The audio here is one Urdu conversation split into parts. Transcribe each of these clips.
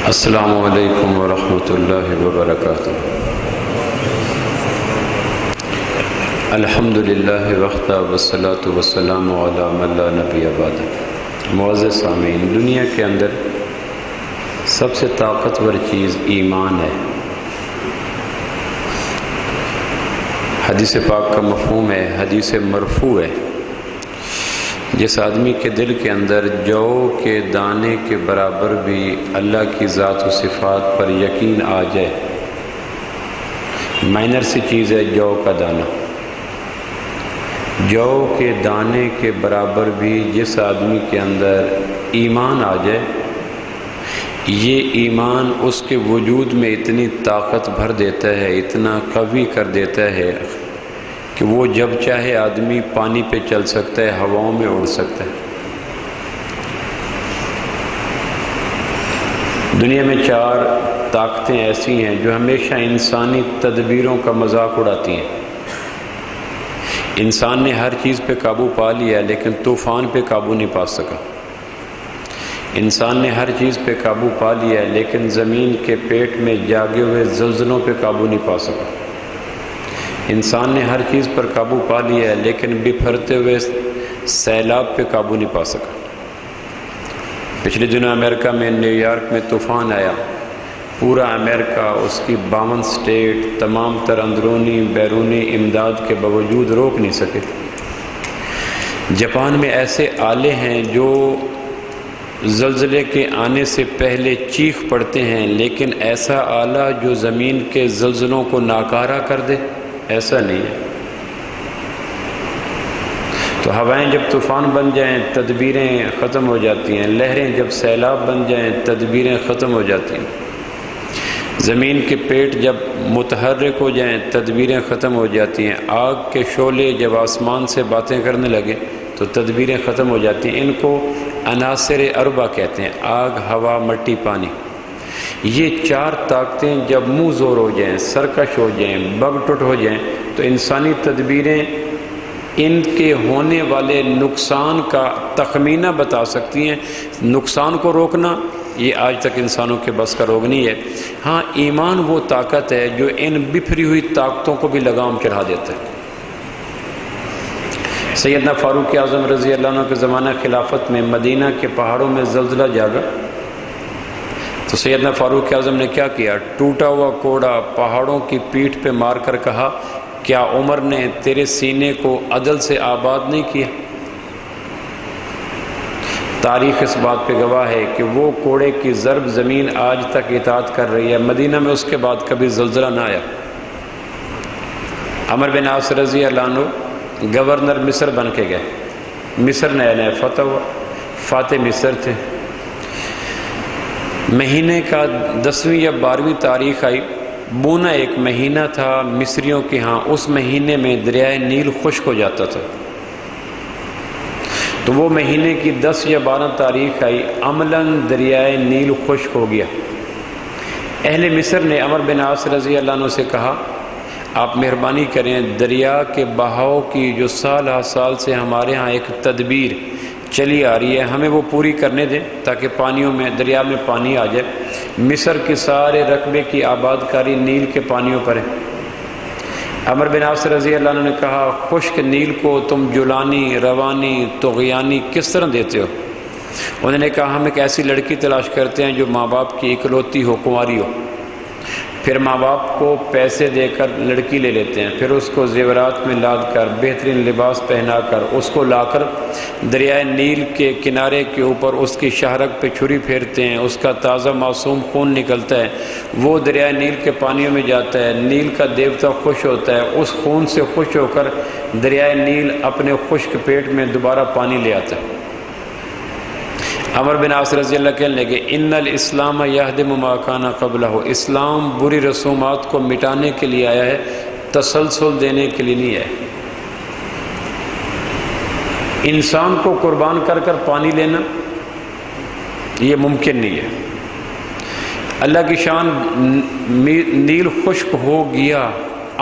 السلام علیکم ورحمۃ اللہ وبرکاتہ۔ الحمد للہ وحدہ والصلاۃ والسلام علی من لا نبی بعدہ۔ معزز سامعین، دنیا کے اندر سب سے طاقتور چیز ایمان ہے۔ حدیث پاک کا مفہوم ہے، حدیث مرفوع ہے، جس آدمی کے دل کے اندر جو کے دانے کے برابر بھی اللہ کی ذات و صفات پر یقین آ جائے، مائنر سی چیز ہے جو کا دانہ، جو کے دانے کے برابر بھی جس آدمی کے اندر ایمان آ جائے، یہ ایمان اس کے وجود میں اتنی طاقت بھر دیتا ہے، اتنا قوی کر دیتا ہے کہ وہ جب چاہے آدمی پانی پہ چل سکتا ہے، ہواؤں میں اڑ سکتا ہے۔ دنیا میں 4 طاقتیں ایسی ہیں جو ہمیشہ انسانی تدبیروں کا مذاق اڑاتی ہیں۔ انسان نے ہر چیز پہ قابو پا لیا لیکن طوفان پہ قابو نہیں پا سکا۔ انسان نے ہر چیز پہ قابو پا لیا لیکن زمین کے پیٹ میں جاگے ہوئے زلزلوں پہ قابو نہیں پا سکا۔ انسان نے ہر چیز پر قابو پا لیا لیکن بپھرتے ہوئے سیلاب پہ قابو نہیں پا سکا۔ پچھلے دنوں امریکہ میں نیو یارک میں طوفان آیا، پورا امریکہ، اس کی 52 اسٹیٹ، تمام تر اندرونی بیرونی امداد کے باوجود روک نہیں سکے۔ جاپان میں ایسے آلے ہیں جو زلزلے کے آنے سے پہلے چیخ پڑتے ہیں، لیکن ایسا آلہ جو زمین کے زلزلوں کو ناکارہ کر دے، ایسا نہیں ہے۔ تو ہوائیں جب طوفان بن جائیں تدبیریں ختم ہو جاتی ہیں، لہریں جب سیلاب بن جائیں تدبیریں ختم ہو جاتی ہیں، زمین کے پیٹ جب متحرک ہو جائیں تدبیریں ختم ہو جاتی ہیں، آگ کے شعلے جب آسمان سے باتیں کرنے لگے تو تدبیریں ختم ہو جاتی ہیں۔ ان کو عناصر اربع کہتے ہیں: آگ، ہوا، مٹی، پانی۔ یہ 4 طاقتیں جب منہ زور ہو جائیں، سرکش ہو جائیں، بگ ٹوٹ ہو جائیں تو انسانی تدبیریں ان کے ہونے والے نقصان کا تخمینہ بتا سکتی ہیں۔ نقصان کو روکنا یہ آج تک انسانوں کے بس کا روگ نہیں ہے۔ ہاں، ایمان وہ طاقت ہے جو ان بکھری ہوئی طاقتوں کو بھی لگام چڑھا دیتا ہے۔ سیدنا فاروق اعظم رضی اللہ عنہ کے زمانہ خلافت میں مدینہ کے پہاڑوں میں زلزلہ جاگا تو سیدنا فاروق اعظم نے کیا کیا؟ ٹوٹا ہوا کوڑا پہاڑوں کی پیٹھ پہ مار کر کہا، کیا عمر نے تیرے سینے کو عدل سے آباد نہیں کیا؟ تاریخ اس بات پہ گواہ ہے کہ وہ کوڑے کی ضرب زمین آج تک اطاعت کر رہی ہے۔ مدینہ میں اس کے بعد کبھی زلزلہ نہ آیا۔ عمر بن عاص رضی اللہ عنہ گورنر مصر بن کے گئے۔ مصر نیا نیا فتح ہوا، فاتح مصر تھے۔ مہینے کا 10ویں یا 12ویں تاریخ آئی، بونا ایک مہینہ تھا مصریوں کے ہاں، اس مہینے میں دریائے نیل خشک ہو جاتا تھا۔ تو وہ مہینے کی 10 یا 12 تاریخ آئی، عملاً دریائے نیل خشک ہو گیا۔ اہل مصر نے عمر بن عاص رضی اللہ عنہ سے کہا، آپ مہربانی کریں، دریا کے بہاؤ کی جو سال ہر سال سے ہمارے ہاں ایک تدبیر چلی آ رہی ہے، ہمیں وہ پوری کرنے دیں تاکہ پانیوں میں، دریا میں پانی آ جائے۔ مصر کے سارے رقبے کی آباد کاری نیل کے پانیوں پر ہے۔ عمر بن عاص رضی اللہ عنہ نے کہا، خشک نیل کو تم جولانی، روانی، طغیانی کس طرح دیتے ہو؟ انہوں نے کہا، ہم ایک ایسی لڑکی تلاش کرتے ہیں جو ماں باپ کی اکلوتی ہو، کنواری ہو، پھر ماں باپ کو پیسے دے کر لڑکی لے لیتے ہیں، پھر اس کو زیورات میں لاد کر، بہترین لباس پہنا کر، اس کو لا کر دریائے نیل کے کنارے کے اوپر اس کی شہرک پہ چھری پھیرتے ہیں، اس کا تازہ معصوم خون نکلتا ہے، وہ دریائے نیل کے پانیوں میں جاتا ہے، نیل کا دیوتا خوش ہوتا ہے، اس خون سے خوش ہو کر دریائے نیل اپنے خشک پیٹ میں دوبارہ پانی لے آتا ہے۔ عمر بن عاص رضی اللہ کہنے لگے، ان الاسلام یہدم ما کان قبلہ، اسلام بری رسومات کو مٹانے کے لیے آیا ہے، تسلسل دینے کے لیے نہیں ہے۔ انسان کو قربان کر کر پانی لینا یہ ممکن نہیں ہے۔ اللہ کی شان، نیل خشک ہو گیا،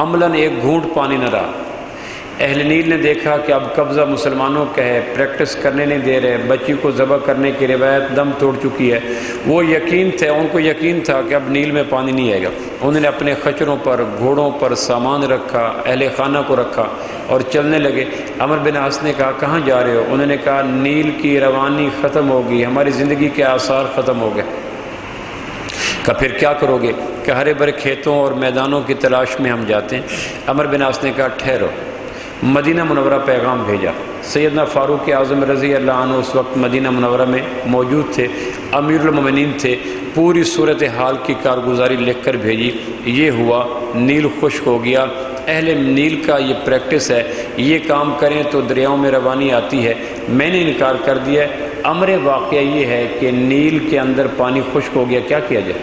عملاً ایک گھونٹ پانی نہ رہا۔ اہل نیل نے دیکھا کہ اب قبضہ مسلمانوں کا ہے، پریکٹس کرنے نہیں دے رہے، بچی کو ذبح کرنے کی روایت دم توڑ چکی ہے، وہ یقین تھا، ان کو یقین تھا کہ اب نیل میں پانی نہیں آئے گا۔ انہوں نے اپنے خچروں پر، گھوڑوں پر سامان رکھا، اہل خانہ کو رکھا اور چلنے لگے۔ عمر بن عاص نے کہا کہاں جا رہے ہو؟ انہوں نے کہا نیل کی روانی ختم ہوگی، ہماری زندگی کے آثار ختم ہو گئے۔ کہا پھر کیا کرو گے؟ کہ ہرے بھرے کھیتوں اور میدانوں کی تلاش میں ہم جاتے ہیں۔ عمر بن عاص نے کہا ٹھہرو، مدینہ منورہ پیغام بھیجا۔ سیدنا فاروق اعظم رضی اللہ عنہ اس وقت مدینہ منورہ میں موجود تھے، امیر المومنین تھے، پوری صورتحال کی کارگزاری لکھ کر بھیجی۔ یہ ہوا، نیل خشک ہو گیا۔ اہل نیل کا یہ پریکٹس ہے، یہ کام کریں تو دریاؤں میں روانی آتی ہے، میں نے انکار کر دیا ہے۔ امر واقعہ یہ ہے کہ نیل کے اندر پانی خشک ہو گیا، کیا کیا جائے؟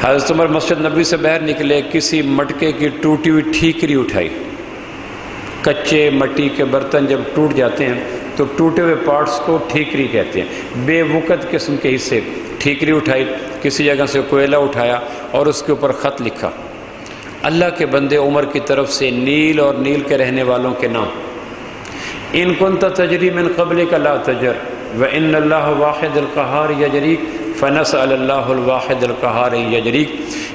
حضرت عمر مسجد نبوی سے باہر نکلے، کسی مٹکے کی ٹوٹی ہوئی ٹھیکری اٹھائی۔ کچے مٹی کے برتن جب ٹوٹ جاتے ہیں تو ٹوٹے ہوئے پارٹس کو ٹھیکری کہتے ہیں، بے وقت قسم کے حصے۔ ٹھیکری اٹھائی، کسی جگہ سے کوئلہ اٹھایا اور اس کے اوپر خط لکھا، اللہ کے بندے عمر کی طرف سے نیل اور نیل کے رہنے والوں کے نام۔ ان کنت تجری من قبلک لا تجر وان اللہ واحد القہار یجریک فنسأل اللہ الواحد القہار یجریک۔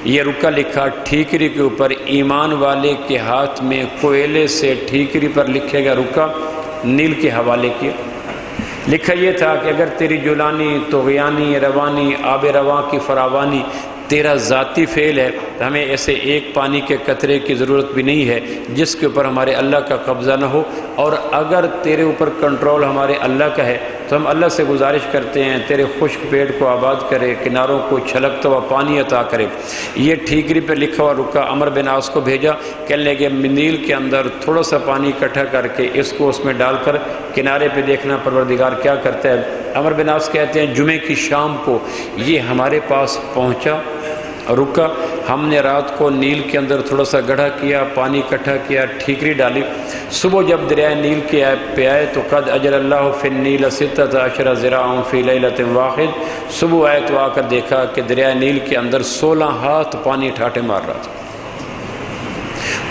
یہ رکا لکھا ٹھیکری کے اوپر، ایمان والے کے ہاتھ میں کوئلے سے ٹھیکری پر لکھے گا رکا، نیل کے حوالے کیا۔ لکھا یہ تھا کہ اگر تیری جولانی، طغیانی، روانی، آب رواں کی فراوانی تیرا ذاتی فعل ہے تو ہمیں ایسے ایک پانی کے قطرے کی ضرورت بھی نہیں ہے جس کے اوپر ہمارے اللہ کا قبضہ نہ ہو، اور اگر تیرے اوپر کنٹرول ہمارے اللہ کا ہے تو ہم اللہ سے گزارش کرتے ہیں تیرے خشک پیڑ کو آباد کرے، کناروں کو چھلکتا ہوا پانی عطا کرے۔ یہ ٹھیکری پہ لکھا ہوا رکا عمر بن عاص کو بھیجا، کہنے لگے نیل کے اندر تھوڑا سا پانی اکٹھا کر کے اس کو اس میں ڈال کر کنارے پہ دیکھنا پروردگار کیا کرتا ہے۔ عمر بن عاص کہتے ہیں جمعے کی شام کو یہ ہمارے پاس پہنچا رکا، ہم نے رات کو نیل کے اندر تھوڑا سا گڑھا کیا، پانی اکٹھا کیا، ٹھیکری ڈالی۔ صبح جب دریائے نیل کے پہ آئے تو قد اجر اللہ فی النیل 16 ذراع فی لیلۃ واحد۔ صبح آئے تو آ کر دیکھا کہ دریائے نیل کے اندر 16 ہاتھ پانی ٹھاٹے مار رہا تھا۔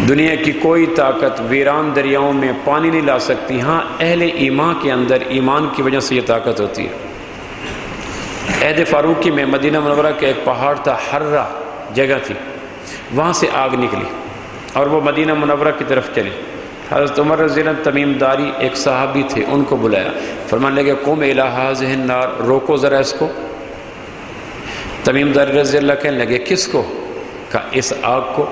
دنیا کی کوئی طاقت ویران دریاؤں میں پانی نہیں لا سکتی، ہاں اہل ایمان کے اندر ایمان کی وجہ سے یہ طاقت ہوتی ہے۔ عہد فاروقی میں مدینہ منورہ کا ایک پہاڑ تھا، حرہ جگہ تھی، وہاں سے آگ نکلی اور وہ مدینہ منورہ کی طرف چلی۔ حضرت عمر رضی اللہ عنہ تمیم داری ایک صحابی تھے، ان کو بلایا، فرمانے لگے قم الی ھذہ النار، روکو ذرا اس کو۔ تمیم داری رضی اللہ کہنے لگے کس کو؟ کہا اس آگ کو۔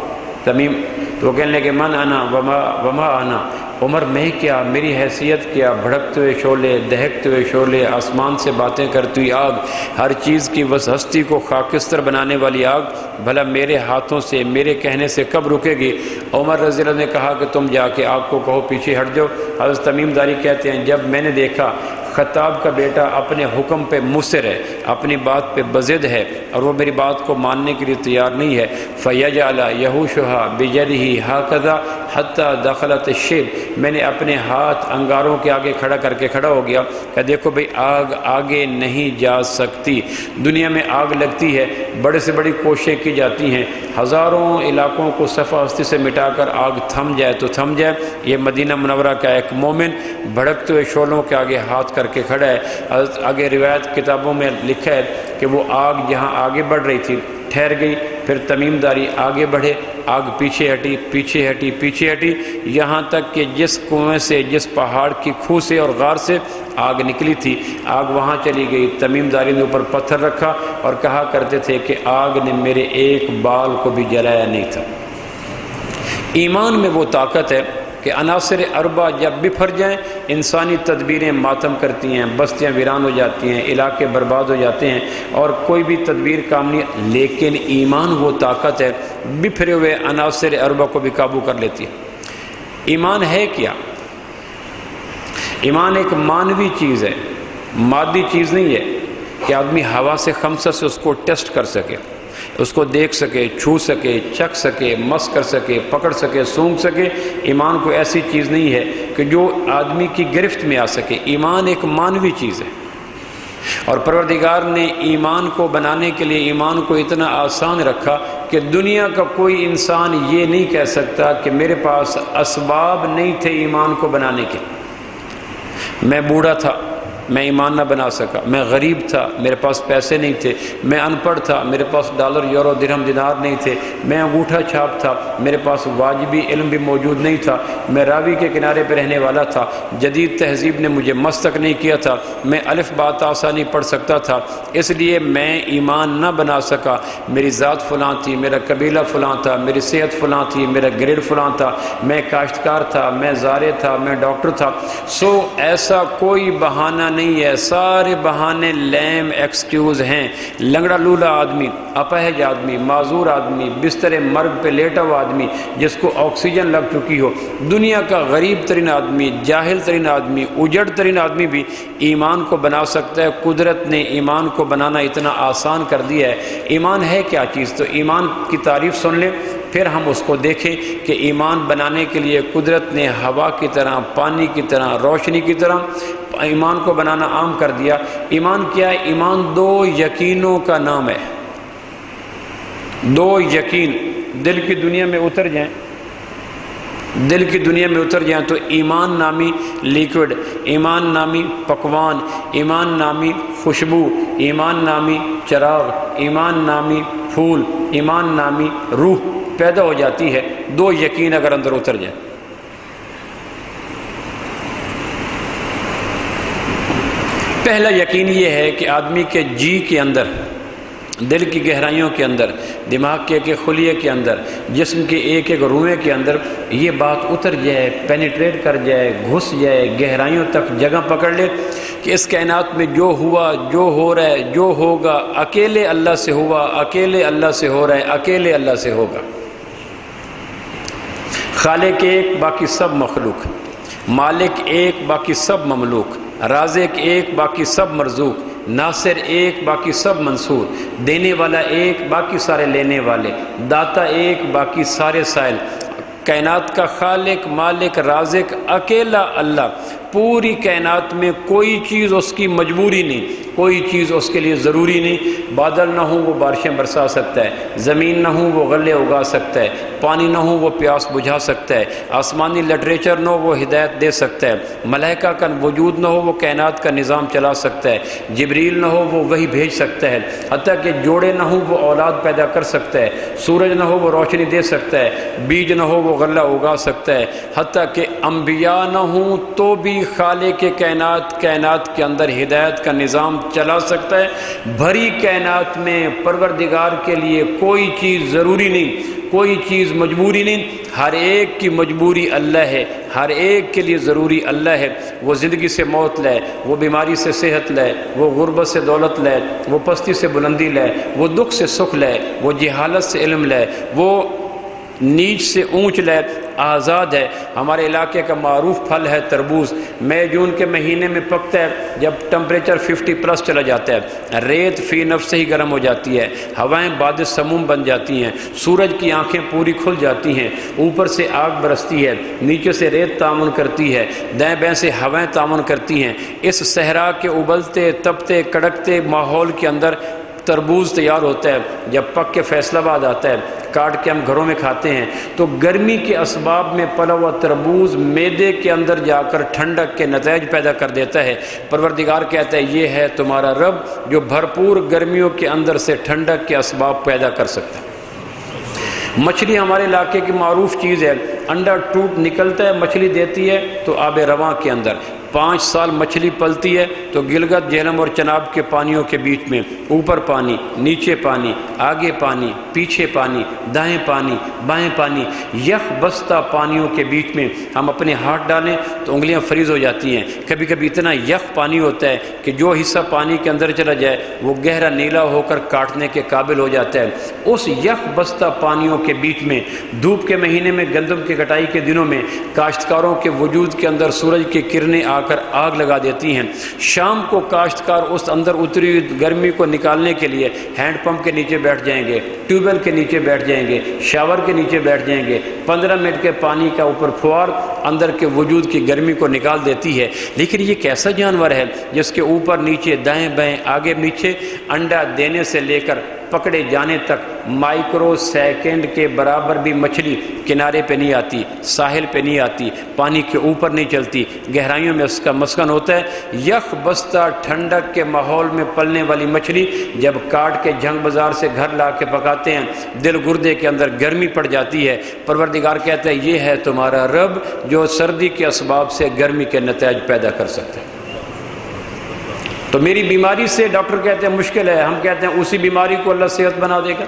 تمیم تو کہنے لگے من انا وما انا، عمر میں کیا، میری حیثیت کیا؟ بھڑکتے ہوئے شعلے، دہکتے ہوئے شعلے، آسمان سے باتیں کرتی ہوئی آگ، ہر چیز کی بس ہستی کو خاکستر بنانے والی آگ، بھلا میرے ہاتھوں سے، میرے کہنے سے کب رکے گی؟ عمر رضی اللہ نے کہا کہ تم جا کے آگ کو کہو پیچھے ہٹ جاؤ۔ حضرت تمیم داری کہتے ہیں جب میں نے دیکھا خطاب کا بیٹا اپنے حکم پہ مصر ہے، اپنی بات پہ بضد ہے اور وہ میری بات کو ماننے کے لیے تیار نہیں ہے، فَيَجْعَلَ يَهُوشُهَا بِيَدِهِ هَكَذَا حَتَّى دَخَلَتِ الشِّبْ، میں نے اپنے ہاتھ انگاروں کے آگے کھڑا کر کے کھڑا ہو گیا کہ دیکھو بھئی آگ آگے نہیں جا سکتی۔ دنیا میں آگ لگتی ہے، بڑے سے بڑی کوششیں کی جاتی ہیں، ہزاروں علاقوں کو صفحہ ہستی سے مٹا کر آگ تھم جائے تو تھم جائے، یہ مدینہ منورہ کا ایک مومن بھڑکتے ہوئے شعلوں کے آگے ہاتھ کر کے کھڑا ہے۔ آگے روایت کتابوں میں لکھا ہے کہ وہ آگ جہاں آگے بڑھ رہی تھی ٹھہر گئی، پھر تمیم داری آگے بڑھے، آگ پیچھے ہٹی، پیچھے ہٹی، پیچھے ہٹی، یہاں تک کہ جس کنویں سے، جس پہاڑ کی کھو سے اور غار سے آگ نکلی تھی، آگ وہاں چلی گئی۔ تمیم داری نے اوپر پتھر رکھا اور کہا کرتے تھے کہ آگ نے میرے ایک بال کو بھی جلایا نہیں تھا۔ ایمان میں وہ طاقت ہے کہ عناصر اربع جب بکھر جائیں انسانی تدبیریں ماتم کرتی ہیں، بستیاں ویران ہو جاتی ہیں، علاقے برباد ہو جاتے ہیں اور کوئی بھی تدبیر کام نہیں، لیکن ایمان وہ طاقت ہے بکھرے ہوئے عناصر اربع کو بھی قابو کر لیتی ہے۔ ایمان ہے کیا؟ ایمان ایک مانوی چیز ہے، مادی چیز نہیں ہے کہ آدمی ہوا سے خمسہ سے اس کو ٹیسٹ کر سکے، اس کو دیکھ سکے، چھو سکے، چکھ سکے، مس کر سکے، پکڑ سکے، سونگھ سکے۔ ایمان کوئی ایسی چیز نہیں ہے کہ جو آدمی کی گرفت میں آ سکے، ایمان ایک مانوی چیز ہے، اور پروردگار نے ایمان کو بنانے کے لیے ایمان کو اتنا آسان رکھا کہ دنیا کا کوئی انسان یہ نہیں کہہ سکتا کہ میرے پاس اسباب نہیں تھے ایمان کو بنانے کے. میں بوڑھا تھا، میں ایمان نہ بنا سکا. میں غریب تھا، میرے پاس پیسے نہیں تھے. میں ان پڑھ تھا، میرے پاس ڈالر یورو درہم دینار نہیں تھے. میں انگوٹھا چھاپ تھا، میرے پاس واجبی علم بھی موجود نہیں تھا. میں راوی کے کنارے پہ رہنے والا تھا، جدید تہذیب نے مجھے مس تک نہیں کیا تھا. میں الف با تا سا نہیں پڑھ سکتا تھا، اس لیے میں ایمان نہ بنا سکا. میری ذات فلاں تھی، میرا قبیلہ فلاں تھا، میری صحت فلاں تھی، میرا گریڈ فلاں تھا، میں کاشتکار تھا، میں زارع تھا، میں ڈاکٹر تھا. سو ایسا کوئی بہانہ نہیں ہے، سارے بہانے لیم ایکسکیوز ہیں. لنگڑا لولا آدمی، اپہج آدمی، معذور آدمی، بستر مرگ پہ لیٹا ہوا آدمی جس کو آکسیجن لگ چکی ہو، دنیا کا غریب ترین آدمی، جاہل ترین آدمی، اجڑ ترین آدمی بھی ایمان کو بنا سکتا ہے. قدرت نے ایمان کو بنانا اتنا آسان کر دیا ہے. ایمان ہے کیا چیز؟ تو ایمان کی تعریف سن لیں، پھر ہم اس کو دیکھیں کہ ایمان بنانے کے لیے قدرت نے ہوا کی طرح، پانی کی طرح، روشنی کی طرح ایمان کو بنانا عام کر دیا. ایمان کیا ہے؟ ایمان دو یقینوں کا نام ہے. دو یقین دل کی دنیا میں اتر جائیں، دل کی دنیا میں اتر جائیں تو ایمان نامی لیکوڈ، ایمان نامی پکوان، ایمان نامی خوشبو، ایمان نامی چراغ، ایمان نامی پھول، ایمان نامی روح پیدا ہو جاتی ہے. دو یقین اگر اندر اتر جائیں. پہلا یقین یہ ہے کہ آدمی کے جی کے اندر، دل کی گہرائیوں کے اندر، دماغ کے ایک خلیے کے اندر، جسم کے ایک ایک روئے کے اندر یہ بات اتر جائے، پینیٹریٹ کر جائے، گھس جائے، گہرائیوں تک جگہ پکڑ لے کہ اس کائنات میں جو ہوا، جو ہو رہا ہے، جو ہوگا، اکیلے اللہ سے ہوا، اکیلے اللہ سے ہو رہا ہے، اکیلے اللہ سے ہوگا. خالق ایک، باقی سب مخلوق. مالک ایک، باقی سب مملوک. رازق ایک، باقی سب مرزوق. ناصر ایک، باقی سب منصور. دینے والا ایک، باقی سارے لینے والے. داتا ایک، باقی سارے سائل. کائنات کا خالق، مالک، رازق اکیلا اللہ. پوری کائنات میں کوئی چیز اس کی مجبوری نہیں، کوئی چیز اس کے لیے ضروری نہیں. بادل نہ ہوں وہ بارشیں برسا سکتا ہے، زمین نہ ہوں وہ غلے اگا سکتا ہے، پانی نہ ہو وہ پیاس بجھا سکتا ہے، آسمانی لٹریچر نہ ہو وہ ہدایت دے سکتا ہے، ملائکہ کا وجود نہ ہو وہ کائنات کا نظام چلا سکتا ہے، جبریل نہ ہو وہ وحی بھیج سکتا ہے، حتیٰ کہ جوڑے نہ ہوں وہ اولاد پیدا کر سکتا ہے، سورج نہ ہو وہ روشنی دے سکتا ہے، بیج نہ ہو وہ غلہ اگا سکتا ہے، حتیٰ کہ انبیاء نہ ہوں تو بھی خالق کائنات کے اندر ہدایت کا نظام چلا سکتا ہے. بھری کائنات میں پروردگار کے لیے کوئی چیز ضروری نہیں، کوئی چیز مجبوری نہیں. ہر ایک کی مجبوری اللہ ہے، ہر ایک کے لیے ضروری اللہ ہے. وہ زندگی سے موت لے، وہ بیماری سے صحت لے، وہ غربت سے دولت لے، وہ پستی سے بلندی لے، وہ دکھ سے سکھ لے، وہ جہالت سے علم لے، وہ نیچ سے اونچ لے. آزاد ہے. ہمارے علاقے کا معروف پھل ہے تربوز. مئی جون کے مہینے میں پکتا ہے جب ٹمپریچر 50+ چلا جاتا ہے، ریت فی نفس ہی گرم ہو جاتی ہے، ہوائیں باد سموم بن جاتی ہیں، سورج کی آنکھیں پوری کھل جاتی ہیں، اوپر سے آگ برستی ہے، نیچے سے ریت تعامل کرتی ہے، دائیں بائیں سے ہوائیں تعامل کرتی ہیں. اس صحرا کے ابلتے تپتے کڑکتے ماحول کے اندر تربوز تیار ہوتا ہے. جب پک کے فیصل آباد آتا ہے، کاٹ کے ہم گھروں میں کھاتے ہیں، تو گرمی کے اسباب میں پلا ہوا تربوز معدے کے اندر جا کر ٹھنڈک کے نتائج پیدا کر دیتا ہے. پروردگار کہتا ہے یہ ہے تمہارا رب جو بھرپور گرمیوں کے اندر سے ٹھنڈک کے اسباب پیدا کر سکتا ہے. مچھلی ہمارے علاقے کی معروف چیز ہے. انڈا ٹوٹ نکلتا ہے، مچھلی دیتی ہے تو آب رواں کے اندر 5 سال مچھلی پلتی ہے تو گلگت جہلم اور چناب کے پانیوں کے بیچ میں اوپر پانی، نیچے پانی، آگے پانی، پیچھے پانی، دائیں پانی، بائیں پانی، یخ بستہ پانیوں کے بیچ میں ہم اپنے ہاتھ ڈالیں تو انگلیاں فریز ہو جاتی ہیں. کبھی کبھی اتنا یخ پانی ہوتا ہے کہ جو حصہ پانی کے اندر چلا جائے وہ گہرا نیلا ہو کر کاٹنے کے قابل ہو جاتا ہے. اس یخ بستہ پانیوں کے بیچ میں دھوپ کے مہینے میں، گندم کی کٹائی کے دنوں میں کاشتکاروں کے وجود کے اندر سورج کی کرنیں کر آگ لگا دیتی ہیں. شام کو کاشتکار اس اندر اتری گرمی کو نکالنے کے لیے ہینڈ پمپ کے نیچے بیٹھ جائیں گے، ٹیوب ویل کے نیچے بیٹھ جائیں گے، شاور کے نیچے بیٹھ جائیں گے. 15 منٹ کے پانی کا اوپر فوار اندر کے وجود کی گرمی کو نکال دیتی ہے. لیکن یہ کیسا جانور ہے جس کے اوپر نیچے دائیں بائیں آگے پیچھے انڈا دینے سے لے کر پکڑے جانے تک مائکرو سیکنڈ کے برابر بھی مچھلی کنارے پہ نہیں آتی، ساحل پہ نہیں آتی، پانی کے اوپر نہیں چلتی، گہرائیوں میں اس کا مسکن ہوتا ہے۔ یخ بستہ ٹھنڈک کے ماحول میں پلنے والی مچھلی جب کاٹ کے جھنگ بازار سے گھر لا کے پکاتے ہیں، دل گردے کے اندر گرمی پڑ جاتی ہے۔ پروردگار کہتا ہے یہ ہے تمہارا رب جو سردی کے اسباب سے گرمی کے نتائج پیدا کر سکتے ہیں۔ تو میری بیماری سے ڈاکٹر کہتے ہیں مشکل ہے، ہم کہتے ہیں اسی بیماری کو اللہ صحت بنا دے گا۔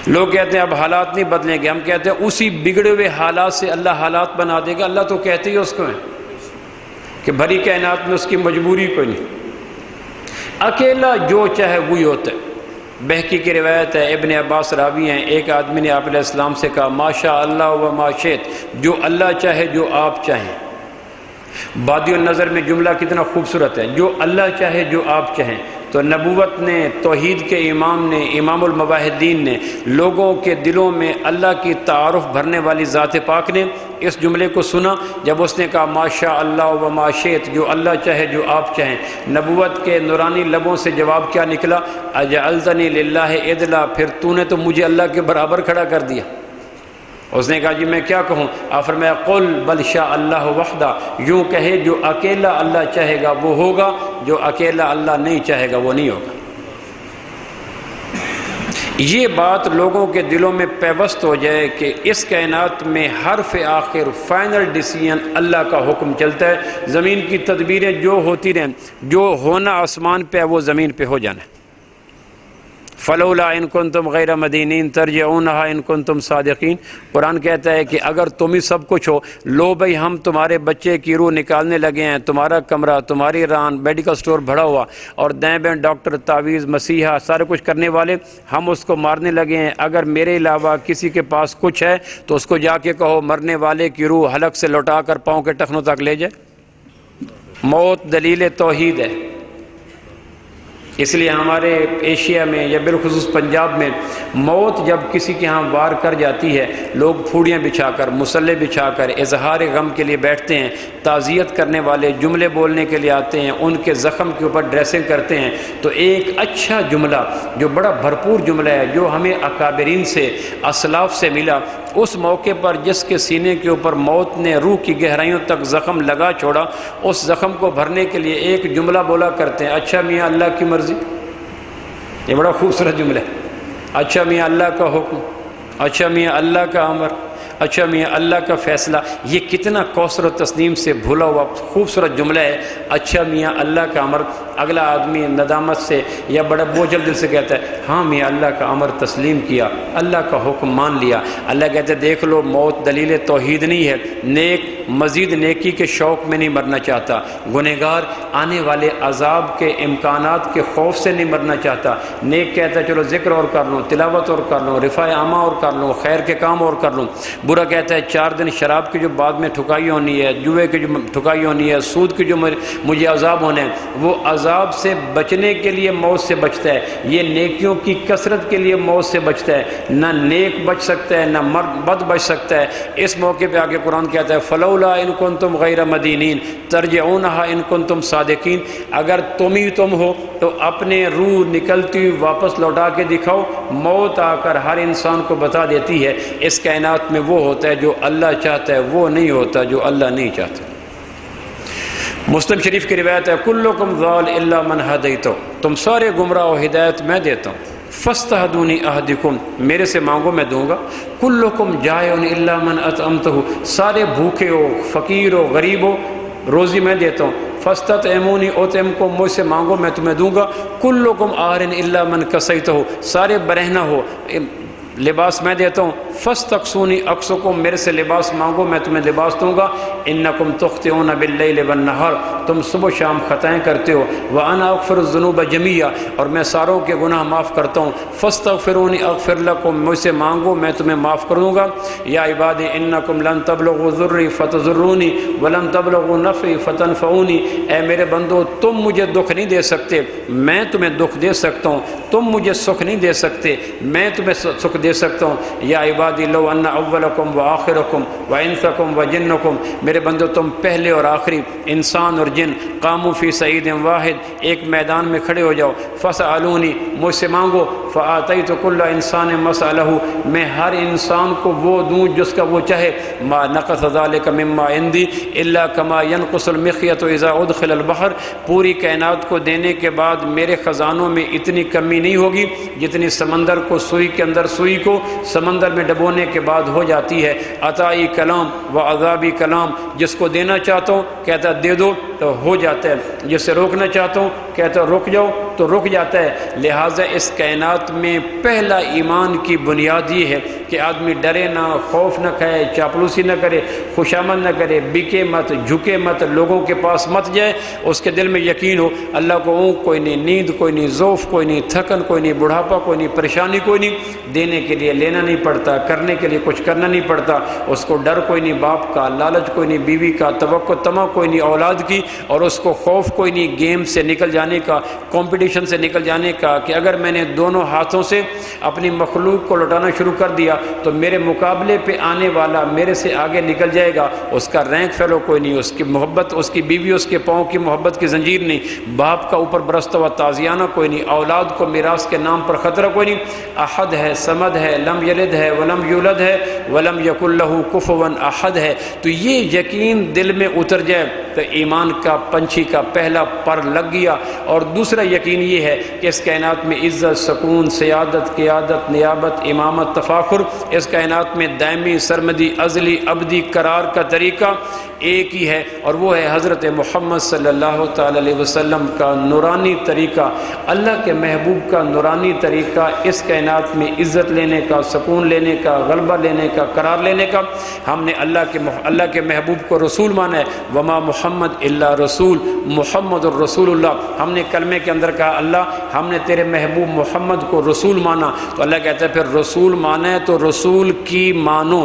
لوگ کہتے ہیں اب حالات نہیں بدلیں گے، ہم کہتے ہیں اسی بگڑے ہوئے حالات سے اللہ حالات بنا دے گا۔ اللہ تو کہتے ہی اس کو ہے کہ بھری کائنات میں اس کی مجبوری کوئی نہیں، اکیلا جو چاہے وہی ہوتا ہے۔ بہقی کی روایت ہے، ابن عباس راوی ہیں، ایک آدمی نے آپ علیہ السلام سے کہا ما شاء اللہ و ما شئت، جو اللہ چاہے جو آپ چاہیں۔ بادی النظر میں جملہ کتنا خوبصورت ہے، جو اللہ چاہے جو آپ چاہیں۔ تو نبوت نے، توحید کے امام نے، امام الموحدین نے، لوگوں کے دلوں میں اللہ کی تعارف بھرنے والی ذات پاک نے اس جملے کو سنا جب اس نے کہا ما شاء اللہ و ما شئت، جو اللہ چاہے جو آپ چاہیں۔ نبوت کے نورانی لبوں سے جواب کیا نکلا؟ اجعلتنی للہ عدلا، پھر تو نے تو مجھے اللہ کے برابر کھڑا کر دیا۔ اس نے کہا جی میں کیا کہوں؟ آپ فرمایا قل بل شاء اللہ وحدہ، یوں کہے جو اکیلا اللہ چاہے گا وہ ہوگا، جو اکیلا اللہ نہیں چاہے گا وہ نہیں ہوگا۔ یہ بات لوگوں کے دلوں میں پیوست ہو جائے کہ اس کائنات میں حرف آخر فائنل ڈیسیژن اللہ کا حکم چلتا ہے۔ زمین کی تدبیریں جو ہوتی رہیں، جو ہونا آسمان پہ ہے وہ زمین پہ ہو جانا ہے۔ فلولا ان کنتم غیر مدینین ترجعونہا ان کنتم صادقین، قرآن کہتا ہے کہ اگر تم ہی سب کچھ ہو، لو بھئی ہم تمہارے بچے کی روح نکالنے لگے ہیں، تمہارا کمرہ، تمہاری ران، میڈیکل سٹور بھرا ہوا، اور دائیں بائیں ڈاکٹر، تعویذ، مسیحا، سارے کچھ کرنے والے، ہم اس کو مارنے لگے ہیں۔ اگر میرے علاوہ کسی کے پاس کچھ ہے تو اس کو جا کے کہو مرنے والے کی روح حلق سے لوٹا کر پاؤں کے ٹخنوں تک لے جائے۔ موت دلیل توحید ہے۔ اس لیے ہمارے ایشیا میں یا بالخصوص پنجاب میں موت جب کسی کے ہاں وار کر جاتی ہے، لوگ پھوڑیاں بچھا کر، مسلح بچھا کر اظہار غم کے لیے بیٹھتے ہیں، تعزیت کرنے والے جملے بولنے کے لیے آتے ہیں، ان کے زخم کے اوپر ڈریسنگ کرتے ہیں۔ تو ایک اچھا جملہ جو بڑا بھرپور جملہ ہے، جو ہمیں اکابرین سے، اسلاف سے ملا، اس موقع پر جس کے سینے کے اوپر موت نے روح کی گہرائیوں تک زخم لگا چھوڑا، اس زخم کو بھرنے کے لیے ایک جملہ بولا کرتے ہیں، اچھا میاں اللہ کی مرضی۔ یہ بڑا خوبصورت جملہ ہے، اچھا میاں اللہ کا حکم، اچھا میاں اللہ کا امر، اچھا میاں اللہ کا فیصلہ۔ یہ کتنا کوثر و تسنیم سے بھولا ہوا خوبصورت جملہ ہے، اچھا میاں اللہ کا امر۔ اگلا آدمی ندامت سے یا بڑا بوجھل دل سے کہتا ہے ہاں میاں اللہ کا امر تسلیم کیا، اللہ کا حکم مان لیا۔ اللہ کہتے ہیں دیکھ لو موت دلیل توحید نہیں ہے، نیک مزید نیکی کے شوق میں نہیں مرنا چاہتا، گنہگار آنے والے عذاب کے امکانات کے خوف سے نہیں مرنا چاہتا، نیک کہتا ہے چلو ذکر اور کر لوں، تلاوت اور کر لوں، رفع عامہ اور کر لوں، خیر کے کام اور کر لوں۔ برا کہتا ہے 4 دن شراب کی جو بعد میں ٹھکائی ہونی ہے، جوئے کی جو ٹھکائی ہونی ہے، سود کی جو مجھے عذاب ہونے ہیں، وہ عذاب سے بچنے کے لیے موت سے بچتا ہے۔ یہ نیکیوں کی کثرت کے لیے موت سے بچتا ہے، نہ نیک بچ سکتا ہے نہ بد بچ سکتا ہے۔ اس موقع پہ آگے قرآن کہتا ہے فلولا ان کنتم غیر مدینین ترجعونہا ان کنتم صادقین، اگر تم ہی تم ہو تو اپنے روح نکلتی ہوئی واپس لوٹا کے دکھاؤ۔ موت آ کر ہر انسان کو بتا دیتی ہے اس کائنات میں وہ ہوتا ہے جو اللہ چاہتا ہے، وہ نہیں ہوتا جو اللہ نہیں چاہتا۔ مسلم شریف کی روایت ہے کلکم ضال الا من ہدیتہ، تم سارے گمراہ و ہدایت میں دیتا ہوں۔ فاستہدونی اہدکم، میرے سے مانگو میں دوں گا۔ کلکم جائع الا من اطعمتہ، سارے بھوکے ہو، فقیر ہو، غریب ہو، روزی میں دیتا ہوں۔ فاستطعمونی اطعمکم، مجھ سے مانگو میں تمہیں دوں گا۔ کلکم عار الا من کسیتہ، سارے برہنہ ہو، لباس میں دیتا ہوں۔ فاستقسونی اقسکم، میرے سے لباس مانگو میں تمہیں لباس دوں گا۔ انکم تخطئون باللیل والنہار، تم صبح شام خطائیں کرتے ہو۔ وانا اغفر الذنوب جميعا، اور میں ساروں کے گناہ معاف کرتا ہوں۔ فاستغفرونی اغفر لکم، مجھ سے مانگو میں تمہیں معاف کر دوں گا۔ یا عبادی انکم لن تبلغوا ضری فتضرونی ولن تبلغوا نفعی فتنفعونی، اے میرے بندو تم مجھے دکھ نہیں دے سکتے، میں تمہیں دکھ دے سکتا ہوں۔ تم مجھے سکھ نہیں دے سکتے، میں تمہیں سکھ دے سکتا ہوں۔ یا عبادی لو ان اولکم و آخرکم و انسکم و جنکم، میرے بندو تم پہلے اور آخری انسان اور جن قاموا فی صعید واحد، ایک میدان میں کھڑے ہو جاؤ، فسألونی، مجھ سے مانگو، فآتیت کل انسان مسألہ، میں ہر انسان کو وہ دوں جس کا وہ چاہے، ما نقص ذلک مما عندی الا کما ينقص المخیط اذا ادخل البحر، پوری کائنات کو دینے کے بعد میرے خزانوں میں اتنی کمی نہیں ہوگی جتنی سمندر کو سوئی کے اندر سوئی کو سمندر میں ڈبونے کے بعد ہو جاتی ہے۔ عطائی کلام و عذابی کلام، جس کو دینا چاہتا ہوں کہتا دے دو تو ہو جاتا ہے، جس سے روکنا چاہتا ہوں کہتا رک جاؤ تو رک جاتا ہے۔ لہٰذا اس کائنات میں پہلا ایمان کی بنیاد یہ ہے کہ آدمی ڈرے نہ، خوف نہ کھائے، چاپلوسی نہ کرے، خوشامد نہ کرے، بکے مت، جھکے مت، لوگوں کے پاس مت جائے، اس کے دل میں یقین ہو اللہ کو اونگ کوئی نہیں، نیند کوئی نہیں، ذوف کوئی نہیں، تھکن کوئی نہیں، بڑھاپا کوئی نہیں، پریشانی کوئی نہیں، دینے کے لیے لینا نہیں پڑتا، کرنے کے لیے کچھ کرنا نہیں پڑتا، اس کو ڈر کوئی نہیں باپ کا، لالچ کوئی نہیں بیوی کا، توقع طمع کوئی نہیں اولاد کی، اور اس کو خوف کوئی نہیں گیم سے نکل جانے کا، کمپٹیشن سے نکل جانے کا کہ اگر میں نے دونوں ہاتھوں سے اپنی مخلوق کو لوٹانا شروع کر دیا تو میرے مقابلے پہ آنے والا میرے سے آگے نکل جائے گا، اس کا رینک فیلو کوئی نہیں، اس کی محبت، اس کی بیوی اس کے پاؤں کی محبت کی زنجیر نہیں، باپ کا اوپر برستا ہوا تازیانہ کوئی نہیں، اولاد کو میراث کے نام پر خطرہ کوئی نہیں، احد ہے، صمد ہے، لم یلد ہے ولم یولد ہے ولم یکن لہ کفوا احد ہے۔ تو یہ یقین دل میں اتر جائے تو ایمان کا پنچھی کا پہلا پر لگ گیا۔ اور دوسرا یقین یہ ہے کہ اس کائنات میں عزت، سکون، سیادت، قیادت، نیابت، امامت، تفاخر، اس کائنات میں دائمی، سرمدی، ازلی، ابدی قرار کا طریقہ ایک ہی ہے، اور وہ ہے حضرت محمد صلی اللہ تعالی علیہ وسلم کا نورانی طریقہ، اللہ کے محبوب کا نورانی طریقہ، اس کائنات میں عزت لینے کا، سکون لینے کا، غلبہ لینے کا، قرار لینے کا۔ ہم نے اللہ کے محبوب کو رسول مانا ہے، وما محمد الا رسول، محمد الرسول اللہ۔ ہم نے کلمے کے اندر کہا اللہ ہم نے تیرے محبوب محمد کو رسول مانا، تو اللہ کہتا ہے پھر رسول مانا ہے تو رسول کی مانو،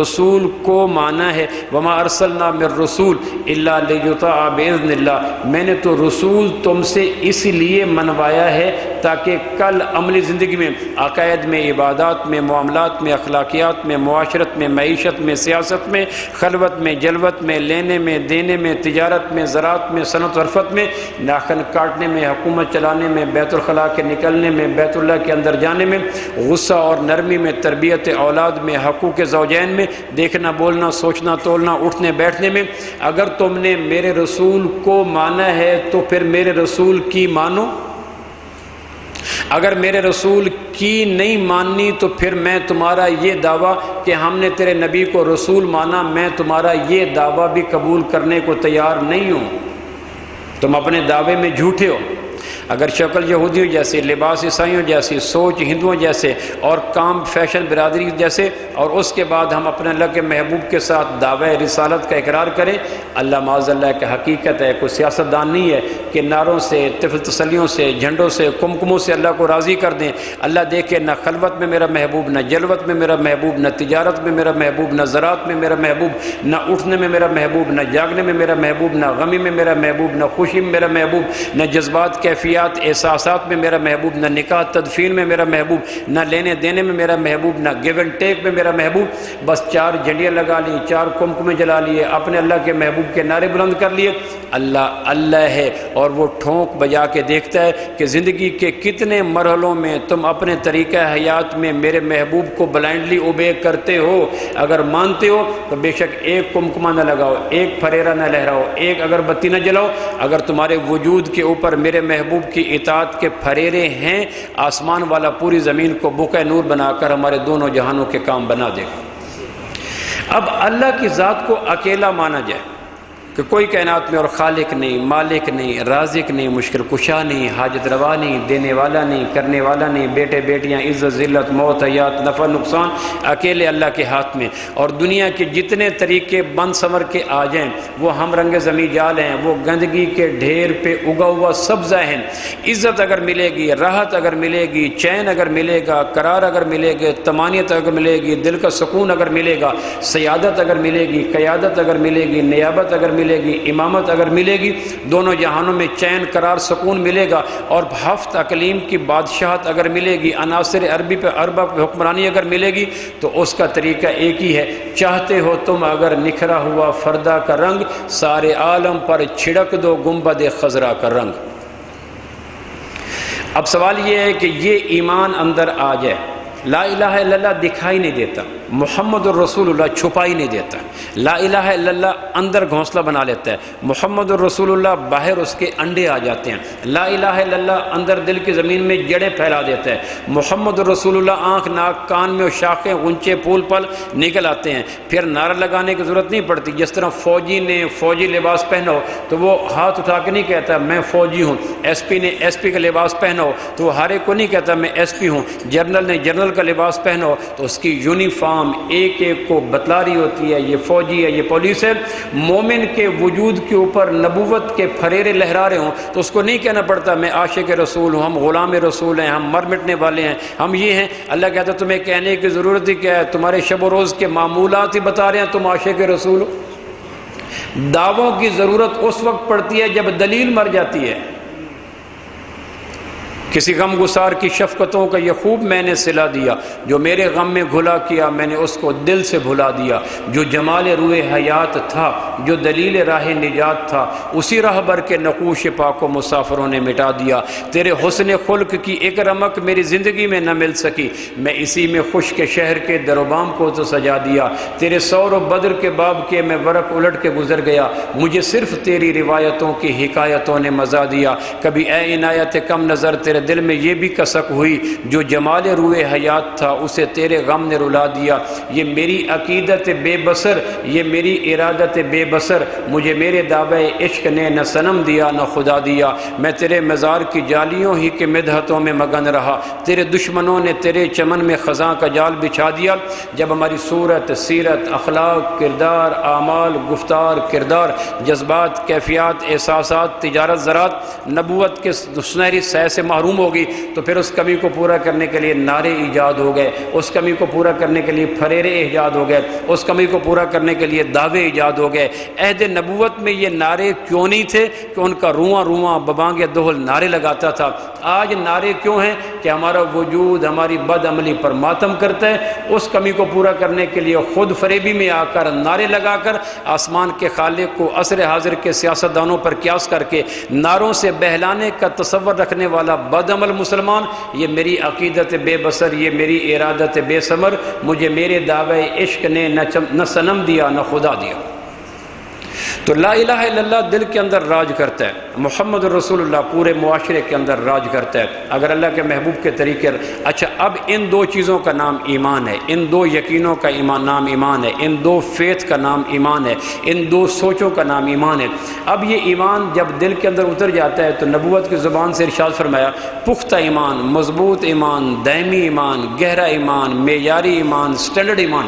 رسول کو مانا ہے، وما ارسلنا من رسول الا لیطاع باذن اللہ، میں نے تو رسول تم سے اس لیے منوایا ہے تاکہ کل عملی زندگی میں، عقائد میں، عبادات میں، معاملات میں، اخلاقیات میں، معاشرت میں، معیشت میں، سیاست میں، خلوت میں، جلوت میں، لینے میں، دینے میں، تجارت میں، زراعت میں، صنعت و حرفت میں، ناخن کاٹنے میں، حکومت چلانے میں، بیت الخلاء کے نکلنے میں، بیت اللہ کے اندر جانے میں، غصہ اور نرمی میں، تربیت اولاد میں، حقوق زوجین میں، دیکھنا بولنا سوچنا تولنا اٹھنے بیٹھنے میں، اگر تم نے میرے رسول کو مانا ہے تو پھر میرے رسول کی مانو، اگر میرے رسول کی نہیں ماننی تو پھر میں تمہارا یہ دعویٰ کہ ہم نے تیرے نبی کو رسول مانا، میں تمہارا یہ دعویٰ بھی قبول کرنے کو تیار نہیں ہوں، تم اپنے دعوے میں جھوٹے ہو۔ اگر شکل یہودیوں جیسے، لباس عیسائیوں جیسی، سوچ ہندوؤں جیسے، اور کام فیشن برادری جیسے، اور اس کے بعد ہم اپنے اللہ کے محبوب کے ساتھ دعوی رسالت کا اقرار کریں، اللہ معاذ اللہ کہ حقیقت ہے کوئی سیاستدان نہیں ہے کہ نعروں سے، طفل تسلیوں سے، جھنڈوں سے، کمکموں سے اللہ کو راضی کر دیں۔ اللہ دیکھے نہ خلوت میں میرا محبوب، نہ جلوت میں میرا محبوب، نہ تجارت میں میرا محبوب، نہ زراعت میں میرا محبوب، نہ اٹھنے میں میرا محبوب، نہ جاگنے میں میرا محبوب، نہ غمی میں میرا محبوب، نہ خوشی میں میرا محبوب، نہ جذبات کیفیات احساسات میں میرا محبوب، نہ نکاح تدفین میں میرا محبوب، نہ لینے دینے میں میرا محبوب، نہ گیو اینڈ ٹیک میں میرا محبوب۔ بس 4 جھنڈیاں لگا لی، 4 کمکمے جلا لیے، اپنے اللہ کے محبوب کے نعرے بلند کر لیے۔ اللہ اللہ ہے اور وہ ٹھونک بجا کے دیکھتا ہے کہ زندگی کے کتنے مرحلوں میں تم اپنے طریقہ حیات میں میرے محبوب کو بلائنڈلی اوبے کرتے ہو۔ اگر مانتے ہو تو بے شک ایک کمکمہ نہ لگاؤ، ایک پھریرا نہ لہراؤ، ایک اگربتی نہ جلاؤ۔ اگر تمہارے وجود کے اوپر میرے محبوب کی اطاعت کے پھریرے ہیں، آسمان والا پوری زمین کو بقع نور بنا کر ہمارے دونوں جہانوں کے کام بنا دے گا۔ اب اللہ کی ذات کو اکیلا مانا جائے کہ کوئی کائنات میں اور خالق نہیں، مالک نہیں، رازق نہیں، مشکل کشا نہیں، حاجت روا نہیں، دینے والا نہیں، کرنے والا نہیں، بیٹے بیٹیاں، عزت ذلت، موت حیات، نفع نقصان اکیلے اللہ کے ہاتھ میں۔ اور دنیا کے جتنے طریقے بند سنور کے آ جائیں وہ ہم رنگ زمیں جال ہیں، وہ گندگی کے ڈھیر پہ اگا ہوا سبزہ ہیں۔ عزت اگر ملے گی، راحت اگر ملے گی، چین اگر ملے گا، قرار اگر ملے گا، طمانیت اگر ملے گی، دل کا سکون اگر ملے گا، سیادت اگر ملے گی، قیادت اگر ملے گی، نیابت اگر ملے ملے گی، امامت اگر ملے گی، دونوں جہانوں میں چین قرار سکون ملے گا، اور ہفت اقلیم کی بادشاہت اگر ملے گی، عناصر عربی پہ اربع پہ حکمرانی اگر ملے گی، تو اس کا طریقہ ایک ہی ہے، چاہتے ہو تم اگر نکھرا ہوا فردا کا رنگ، سارے عالم پر چھڑک دو گنبد خضرا کا رنگ۔ اب سوال یہ ہے کہ یہ ایمان اندر آ جائے، لا الہ الا اللہ دکھائی نہیں دیتا، محمد الرسول اللہ چھپائی نہیں دیتا، لا الہ الا اللہ اندر گھونسلہ بنا لیتا ہے، محمد الرسول اللہ باہر اس کے انڈے آ جاتے ہیں، لا الہ الا اللہ اندر دل کی زمین میں جڑیں پھیلا دیتا ہے، محمد الرسول اللہ آنکھ ناک کان میں شاخیں غنچے پھول پل نکل آتے ہیں، پھر نعرہ لگانے کی ضرورت نہیں پڑتی، جس طرح فوجی نے فوجی لباس پہنا ہو تو وہ ہاتھ اٹھا کے نہیں کہتا میں فوجی ہوں، ایس پی نے ایس پی کا لباس پہنا ہو تو وہ ہر ایک کو نہیں کہتا میں ایس پی ہوں، جنرل نے جنرل کا لباس پہنا ہو تو اس کی یونیفارم ایک ایک کو بتلا رہی ہوتی ہے، یہ فوجی ہے، یہ پولیس ہے۔ مومن کے وجود کے اوپر نبوت کے پھریرے لہرا رہے ہوں تو اس کو نہیں کہنا پڑتا میں عاشق رسول ہوں، ہم غلام رسول ہیں، ہم مر مٹنے والے ہیں، ہم یہ ہیں۔ اللہ کہتا تمہیں کہنے کی ضرورت ہی کیا ہے، تمہارے شب و روز کے معمولات ہی بتا رہے ہیں تم عاشق رسول ہو۔ دعووں کی ضرورت اس وقت پڑتی ہے جب دلیل مر جاتی ہے۔ کسی غم گسار کی شفقتوں کا یہ خوب میں نے صلہ دیا، جو میرے غم میں گھلا کیا میں نے اس کو دل سے بھلا دیا، جو جمال روئے حیات تھا، جو دلیل راہ نجات تھا، اسی راہبر کے نقوش پاک و مسافروں نے مٹا دیا۔ تیرے حسن خلق کی ایک رمق میری زندگی میں نہ مل سکی، میں اسی میں خشک شہر کے دروبام کو تو سجا دیا۔ تیرے سور و بدر کے باب کے میں ورق الٹ کے گزر گیا، مجھے صرف تیری روایتوں کی حکایتوں نے مزا دیا۔ کبھی اے عنایت کم نظر تیرے دل میں یہ بھی کسک ہوئی، جو جمال روئے حیات تھا اسے تیرے غم نے رلا دیا۔ یہ میری عقیدت بے بصر، یہ میری ارادت بے بصر، مجھے میرے دعوے عشق نے نہ صنم دیا نہ خدا دیا۔ میں تیرے مزار کی جالیوں ہی کے مدحتوں میں مگن رہا، تیرے دشمنوں نے تیرے چمن میں خزاں کا جال بچھا دیا۔ جب ہماری صورت، سیرت، اخلاق، کردار، اعمال، گفتار، کردار، جذبات، کیفیات، احساسات، تجارت، زراعت نبوت کے سنہری سہ سے محروم ہوگی تو پھر اس کمی کو پورا کرنے کے لیے نعرے ایجاد ہو گئے، اس کمی کو پورا کرنے کے لیے پھریرے ایجاد ہو گئے، اس کمی کو پورا کرنے کے لیے دعوے ایجاد ہو گئے۔ عہد نبوت میں یہ نعرے کیوں نہیں تھے کہ ان کا رواں رواں ببانگ دہل نعرے لگاتا تھا۔ آج نعرے کیوں ہیں کہ ہمارا وجود ہماری بد عملی پر ماتم کرتا ہے، اس کمی کو پورا کرنے کے لیے خود فریبی میں آ کر نعرے لگا کر آسمان کے خالق کو عصر حاضر کے سیاستدانوں پر قیاس کر کے نعروں سے بہلانے کا تصور رکھنے والا بد عمل مسلمان، یہ میری عقیدت بے بصر، یہ میری ارادت بے ثمر، مجھے میرے دعوے عشق نے نہ صنم دیا نہ خدا دیا۔ تو لا الہ الا اللہ دل کے اندر راج کرتا ہے، محمد الرسول اللہ پورے معاشرے کے اندر راج کرتا ہے اگر اللہ کے محبوب کے طریقے۔ اچھا، اب ان دو چیزوں کا نام ایمان ہے، ان دو یقینوں کا نام ایمان ہے، ان دو فیتھ کا نام ایمان ہے، ان دو سوچوں کا نام ایمان ہے۔ اب یہ ایمان جب دل کے اندر اتر جاتا ہے تو نبوت کی زبان سے ارشاد فرمایا پختہ ایمان، مضبوط ایمان، دائمی ایمان، گہرا ایمان، معیاری ایمان، سٹینڈرڈ ایمان،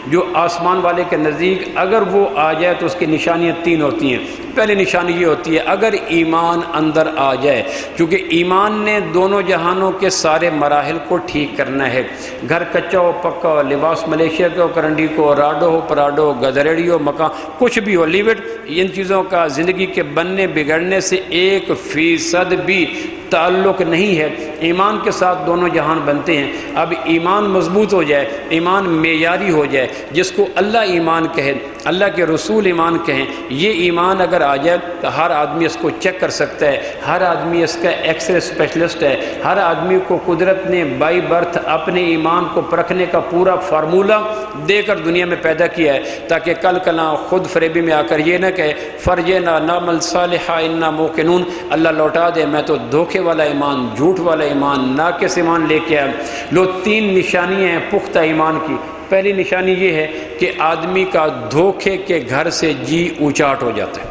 جو آسمان والے کے نزدیک اگر وہ آ جائے تو اس کی نشانیاں تین ہوتی ہیں۔ پہلی نشانی یہ ہوتی ہے اگر ایمان اندر آ جائے، کیونکہ ایمان نے دونوں جہانوں کے سارے مراحل کو ٹھیک کرنا ہے۔ گھر کچا ہو پکا ہو، لباس ملیشیا کے ہو کرنڈی کو، راڈو ہو پراڈو، گدریڑی ہو مکان، کچھ بھی ہو، لیو اٹ، ان چیزوں کا زندگی کے بننے بگڑنے سے 1% بھی تعلق نہیں ہے۔ ایمان کے ساتھ دونوں جہان بنتے ہیں۔ اب ایمان مضبوط ہو جائے، ایمان معیاری ہو جائے، جس کو اللہ ایمان کہے، اللہ کے رسول ایمان کہیں، یہ ایمان اگر آ جائے تو ہر آدمی اس کو چیک کر سکتا ہے، ہر آدمی اس کا ایکس رے اسپیشلسٹ ہے، ہر آدمی کو قدرت نے بائی برتھ اپنے ایمان کو پرکھنے کا پورا فارمولہ دے کر دنیا میں پیدا کیا ہے، تاکہ کل کلا خود فریبی میں آ کر یہ نہ کہے فرجنا نعمل صالحا انا موقنون، اللہ لوٹا دے میں تو دھوکے والا ایمان، جھوٹ والا ایمان، ناقص ایمان لے کے آیا۔ لو، تین نشانیاں ہیں پختہ ایمان کی۔ پہلی نشانی یہ ہے کہ آدمی کا دھوکے کے گھر سے جی اونچاٹ ہو جاتا ہے،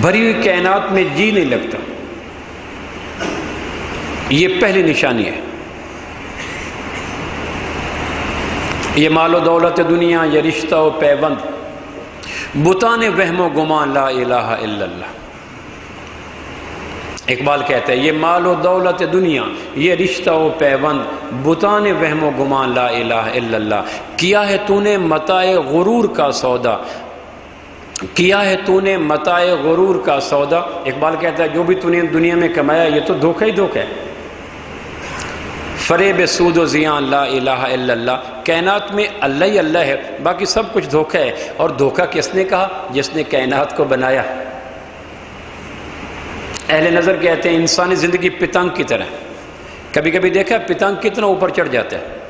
بھری ہوئی کائنات میں جی نہیں لگتا، یہ پہلی نشانی ہے۔ یہ مال و دولت دنیا، یہ رشتہ و پیوند، بتانے وہم و گمان لا الہ الا اللہ۔ اقبال کہتا ہے یہ مال و دولت دنیا، یہ رشتہ و پیوند، بتانے وہم و گمان لا الہ الا اللہ۔ کیا ہے تو نے متاع غرور کا سودا، کیا ہے تو نے متاع غرور کا سودا. اقبال کہتا ہے جو بھی تو نے دنیا میں کمایا یہ تو دھوکہ ہی دھوکہ ہے. فریب سود و زیاں لا الہ الا اللہ. کائنات میں اللہ ہی اللہ ہے، باقی سب کچھ دھوکہ ہے. اور دھوکہ کس نے کہا؟ جس نے کائنات کو بنایا. اہل نظر کہتے ہیں انسانی زندگی پتنگ کی طرح. کبھی کبھی دیکھا پتنگ کتنا اوپر چڑھ جاتا ہے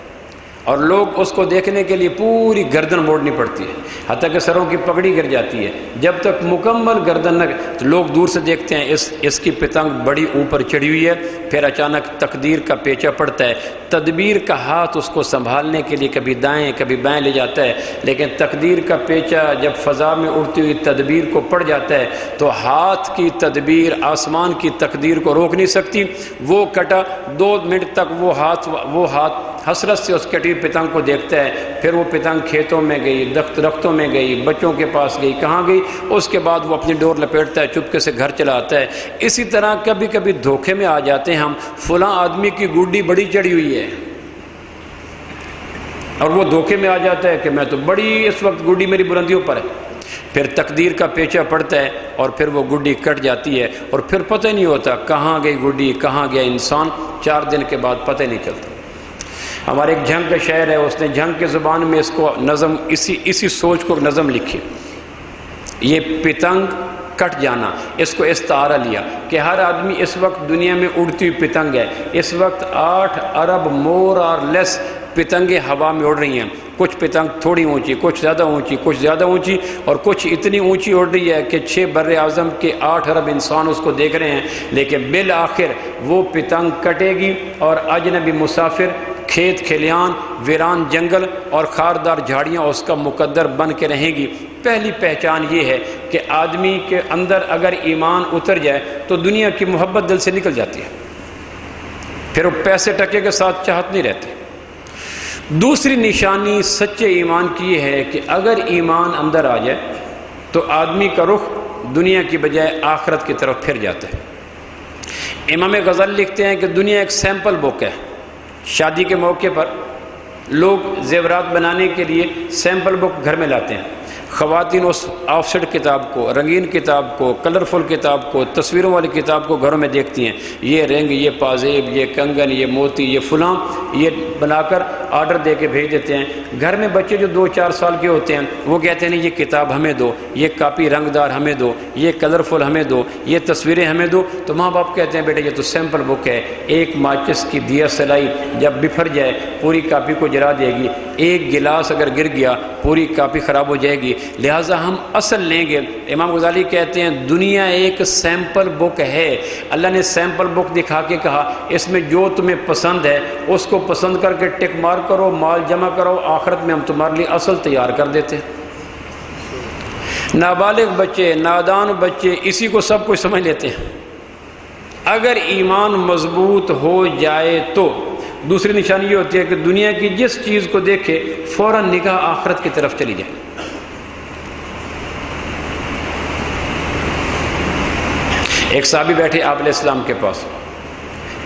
اور لوگ اس کو دیکھنے کے لیے پوری گردن موڑنی پڑتی ہے، حتیٰ کہ سروں کی پگڑی گر جاتی ہے. جب تک مکمل گردن نہ تو لوگ دور سے دیکھتے ہیں اس کی پتنگ بڑی اوپر چڑھی ہوئی ہے. پھر اچانک تقدیر کا پیچا پڑتا ہے. تدبیر کا ہاتھ اس کو سنبھالنے کے لیے کبھی دائیں کبھی بائیں لے جاتا ہے، لیکن تقدیر کا پیچا جب فضا میں اڑتی ہوئی تدبیر کو پڑ جاتا ہے تو ہاتھ کی تدبیر آسمان کی تقدیر کو روک نہیں سکتی. وہ کٹا 2 منٹ تک وہ ہاتھ حسرت سے اس کٹی پتنگ کو دیکھتا ہے. پھر وہ پتنگ کھیتوں میں گئی، درختوں میں گئی، بچوں کے پاس گئی، کہاں گئی. اس کے بعد وہ اپنی ڈور لپیٹتا ہے، چپکے سے گھر چلا آتا ہے. اسی طرح کبھی کبھی دھوکے میں آ جاتے ہیں ہم. فلاں آدمی کی گڈی بڑی چڑھی ہوئی ہے اور وہ دھوکے میں آ جاتا ہے کہ میں تو بڑی اس وقت گڈی میری بلندیوں پر ہے. پھر تقدیر کا پیچا پڑتا ہے اور پھر وہ گڈی کٹ جاتی ہے اور پھر پتہ نہیں ہوتا کہاں گئی گڈی، کہاں گیا انسان. 4 دن کے بعد پتہ نہیں چلتا. ہمارے ایک جھنگ کا شاعر ہے، اس نے جھنگ کے زبان میں اس کو نظم اسی سوچ کو نظم لکھی. یہ پتنگ کٹ جانا، اس کو استعارہ لیا کہ ہر آدمی اس وقت دنیا میں اڑتی ہوئی پتنگ ہے. اس وقت 8 ارب مور اور لیس پتنگیں ہوا میں اڑ رہی ہیں. کچھ پتنگ تھوڑی اونچی، کچھ زیادہ اونچی، کچھ زیادہ اونچی، اور کچھ اتنی اونچی اڑ رہی ہے کہ 6 بر اعظم کے 8 ارب انسان اس کو دیکھ رہے ہیں. لیکن بالآخر وہ پتنگ کٹے گی اور اجنبی مسافر، کھیت کھلیان، ویران جنگل اور خاردار جھاڑیاں اس کا مقدر بن کے رہیں گی. پہلی پہچان یہ ہے کہ آدمی کے اندر اگر ایمان اتر جائے تو دنیا کی محبت دل سے نکل جاتی ہے، پھر وہ پیسے ٹکے کے ساتھ چاہت نہیں رہتی. دوسری نشانی سچے ایمان کی یہ ہے کہ اگر ایمان اندر آ جائے تو آدمی کا رخ دنیا کی بجائے آخرت کی طرف پھر جاتا ہے. امام غزالی لکھتے ہیں کہ دنیا ایک سیمپل بک ہے. شادی کے موقع پر لوگ زیورات بنانے کے لیے سیمپل بک گھر میں لاتے ہیں. خواتین اس آف سیٹ کتاب کو، رنگین کتاب کو، کلرفل کتاب کو، تصویروں والی کتاب کو گھروں میں دیکھتی ہیں. یہ رنگ، یہ پازیب، یہ کنگن، یہ موتی، یہ فلاں، یہ بنا کر آرڈر دے کے بھیج دیتے ہیں. گھر میں بچے جو 2-4 سال کے ہوتے ہیں وہ کہتے ہیں یہ کتاب ہمیں دو، یہ کاپی رنگ دار ہمیں دو، یہ کلرفل ہمیں دو، یہ تصویریں ہمیں دو. تو ماں باپ کہتے ہیں بیٹے یہ تو سیمپل بک ہے. ایک ماچس کی دیا سلائی جب بفر جائے پوری کاپی کو جلا دے گی. ایک گلاس اگر گر گیا پوری کاپی خراب ہو جائے گی. لہٰذا ہم اصل لیں گے. امام غزالی کہتے ہیں دنیا ایک سیمپل بک ہے. اللہ نے سیمپل بک دکھا کے کہا اس میں جو تمہیں پسند ہے اس کو پسند کر کے ٹک مار کرو، مال جمع کرو، آخرت میں ہم تمہارے لیے اصل تیار کر دیتے ہیں. نابالغ بچے، نادان بچے اسی کو سب کچھ سمجھ لیتے ہیں. اگر ایمان مضبوط ہو جائے تو دوسری نشانی یہ ہوتی ہے کہ دنیا کی جس چیز کو دیکھے فوراً نگاہ آخرت کی طرف چلی جائے. ایک صحابی بیٹھے آپ علیہ السلام کے پاس،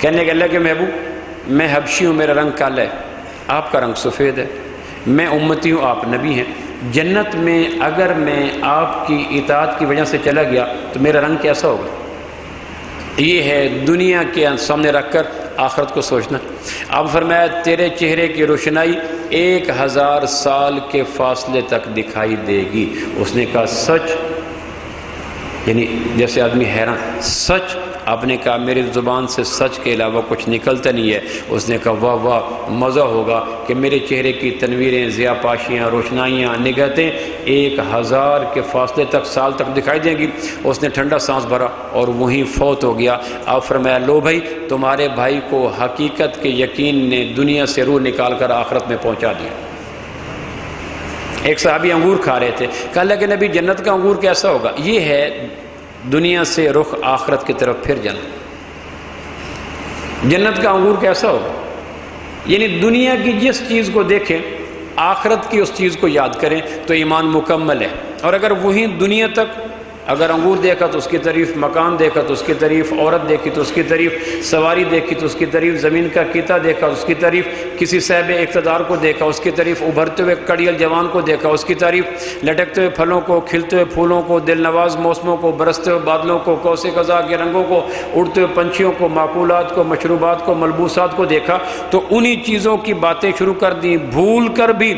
کہنے کہ اللہ کے محبوب میں حبشی ہوں، میرا رنگ کالا ہے، آپ کا رنگ سفید ہے، میں امتی ہوں، آپ نبی ہیں. جنت میں اگر میں آپ کی اطاعت کی وجہ سے چلا گیا تو میرا رنگ کیسا ہوگا؟ یہ ہے دنیا کے سامنے رکھ کر آخرت کو سوچنا. اب فرمایا تیرے چہرے کی روشنائی 1000 سال کے فاصلے تک دکھائی دے گی. اس نے کہا سچ؟ یعنی جیسے آدمی حیران، سچ؟ آپ نے کہا میری زبان سے سچ کے علاوہ کچھ نکلتا نہیں ہے. اس نے کہا واہ واہ، مزہ ہوگا کہ میرے چہرے کی تنویریں، ضیاء پاشیاں، روشنائیاں، نگہتیں 1000 کے فاصلے تک، سال تک دکھائی دیں گی. اس نے ٹھنڈا سانس بھرا اور وہیں فوت ہو گیا. آپ فرمایا لو بھائی تمہارے بھائی کو حقیقت کے یقین نے دنیا سے روح نکال کر آخرت میں پہنچا دیا. ایک صحابی انگور کھا رہے تھے، کہا اللہ کے نبی جنت کا انگور کیسا ہوگا؟ یہ ہے دنیا سے رخ آخرت کی طرف پھر جانا. جنت کا انگور کیسا ہوگا؟ یعنی دنیا کی جس چیز کو دیکھیں آخرت کی اس چیز کو یاد کریں تو ایمان مکمل ہے. اور اگر وہیں دنیا تک اگر انگور دیکھا تو اس کی تعریف، مکان دیکھا تو اس کی تعریف، عورت دیکھی تو اس کی تعریف، سواری دیکھی تو اس کی تعریف، زمین کا کیتا دیکھا اس کی تعریف، کسی صاحب اقتدار کو دیکھا اس کی تعریف، ابھرتے ہوئے کڑیل جوان کو دیکھا اس کی تعریف، لٹکتے ہوئے پھلوں کو، کھلتے ہوئے پھولوں کو، دل نواز موسموں کو، برستے ہوئے بادلوں کو، کوسے قضاء کے رنگوں کو، اڑتے ہوئے پنچھیوں کو، معقولات کو، مشروبات کو، ملبوسات کو دیکھا تو انہی چیزوں کی باتیں شروع کر دیں، بھول کر بھی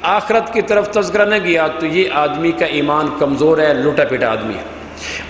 آخرت کی طرف تذکرہ نہ کیا، تو یہ آدمی کا ایمان کمزور ہے، لٹا پٹا آدمی ہے۔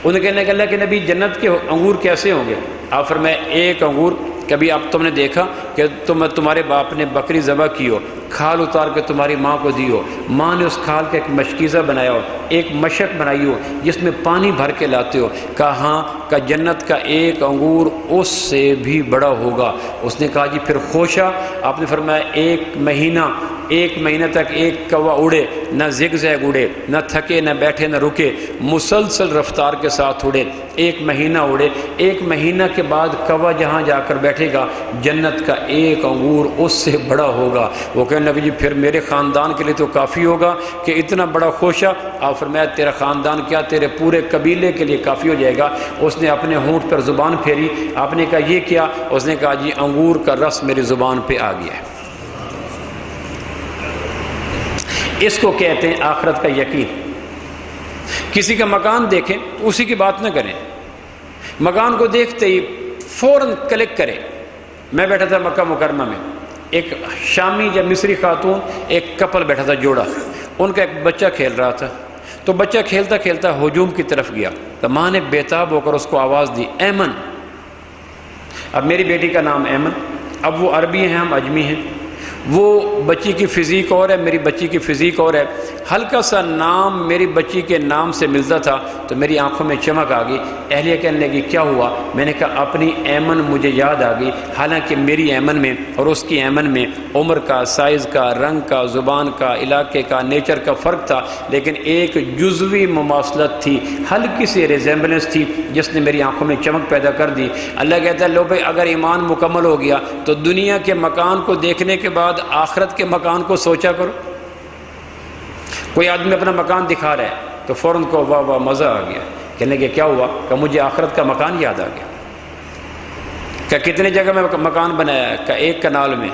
انہوں نے کہنے کہ اللہ کے نبی جنت کے انگور کیسے ہوں گے؟ آپ فرمائے ایک انگور، کبھی اب تم نے دیکھا کہ تمہارے باپ نے بکری ذبح کی ہو، کھال اتار کے تمہاری ماں کو دی ہو، ماں نے اس کھال کا ایک مشکیزہ بنایا ہو، ایک مشک بنائی ہو جس میں پانی بھر کے لاتے ہو؟ کہا ہاں۔ کہ جنت کا ایک انگور اس سے بھی بڑا ہوگا۔ اس نے کہا جی پھر خوشا؟ آپ نے فرمایا ایک مہینہ تک ایک کوا اڑے، نہ زگ زیگ اڑے، نہ تھکے نہ بیٹھے نہ رکے، مسلسل رفتار کے ساتھ اڑے، ایک مہینہ اڑے، ایک مہینہ کے بعد کوا جہاں جا کر بیٹھے گا جنت کا ایک انگور اس سے بڑا ہوگا۔ وہ کہنے نبی جی پھر میرے خاندان کے لیے تو کافی ہوگا کہ اتنا بڑا خوشا؟ آپ فرمایا تیرا خاندان کیا تیرے پورے قبیلے کے لیے کافی ہو جائے گا۔ اس نے اپنے ہونٹ پر زبان پھیری، آپ نے کہا یہ کیا؟ اس نے کہا جی انگور کا رس میری زبان پہ آ گیا ہے۔ اس کو کہتے ہیں آخرت کا یقین۔ کسی کا مکان دیکھیں تو اسی کی بات نہ کریں، مکان کو دیکھتے ہی فوراً کلک کرے۔ میں بیٹھا تھا مکہ مکرمہ میں، ایک شامی یا مصری خاتون، ایک کپل بیٹھا تھا جوڑا، ان کا ایک بچہ کھیل رہا تھا، تو بچہ کھیلتا کھیلتا ہجوم کی طرف گیا، تو ماں نے بےتاب ہو کر اس کو آواز دی ایمن۔ اب میری بیٹی کا نام ایمن، اب وہ عربی ہیں ہم اجمی ہیں، وہ بچی کی فزیک اور ہے، میری بچی کی فزیک اور ہے، ہلکا سا نام میری بچی کے نام سے ملتا تھا تو میری آنکھوں میں چمک آ گئی۔ اہلیہ کہنے لگی کیا ہوا؟ میں نے کہا اپنی ایمن مجھے یاد آ گئی، حالانکہ میری ایمن میں اور اس کی ایمن میں عمر کا، سائز کا، رنگ کا، زبان کا، علاقے کا، نیچر کا فرق تھا، لیکن ایک جزوی مماثلت تھی، ہلکی سی ریزیمبلنس تھی جس نے میری آنکھوں میں چمک پیدا کر دی۔ اللہ کہتا ہے لو بھائی اگر ایمان مکمل ہو گیا تو دنیا کے مکان کو دیکھنے کے بعد آخرت کے مکان کو سوچا کرو۔ کوئی آدمی اپنا مکان دکھا رہا ہے تو فوراً کو واہ واہ مزہ آ گیا، کہنے کہ کیا ہوا؟ کہ مجھے آخرت کا مکان یاد آ گیا۔ کہ کتنے جگہ میں مکان بنایا ہے؟ کہ ایک کنال میں،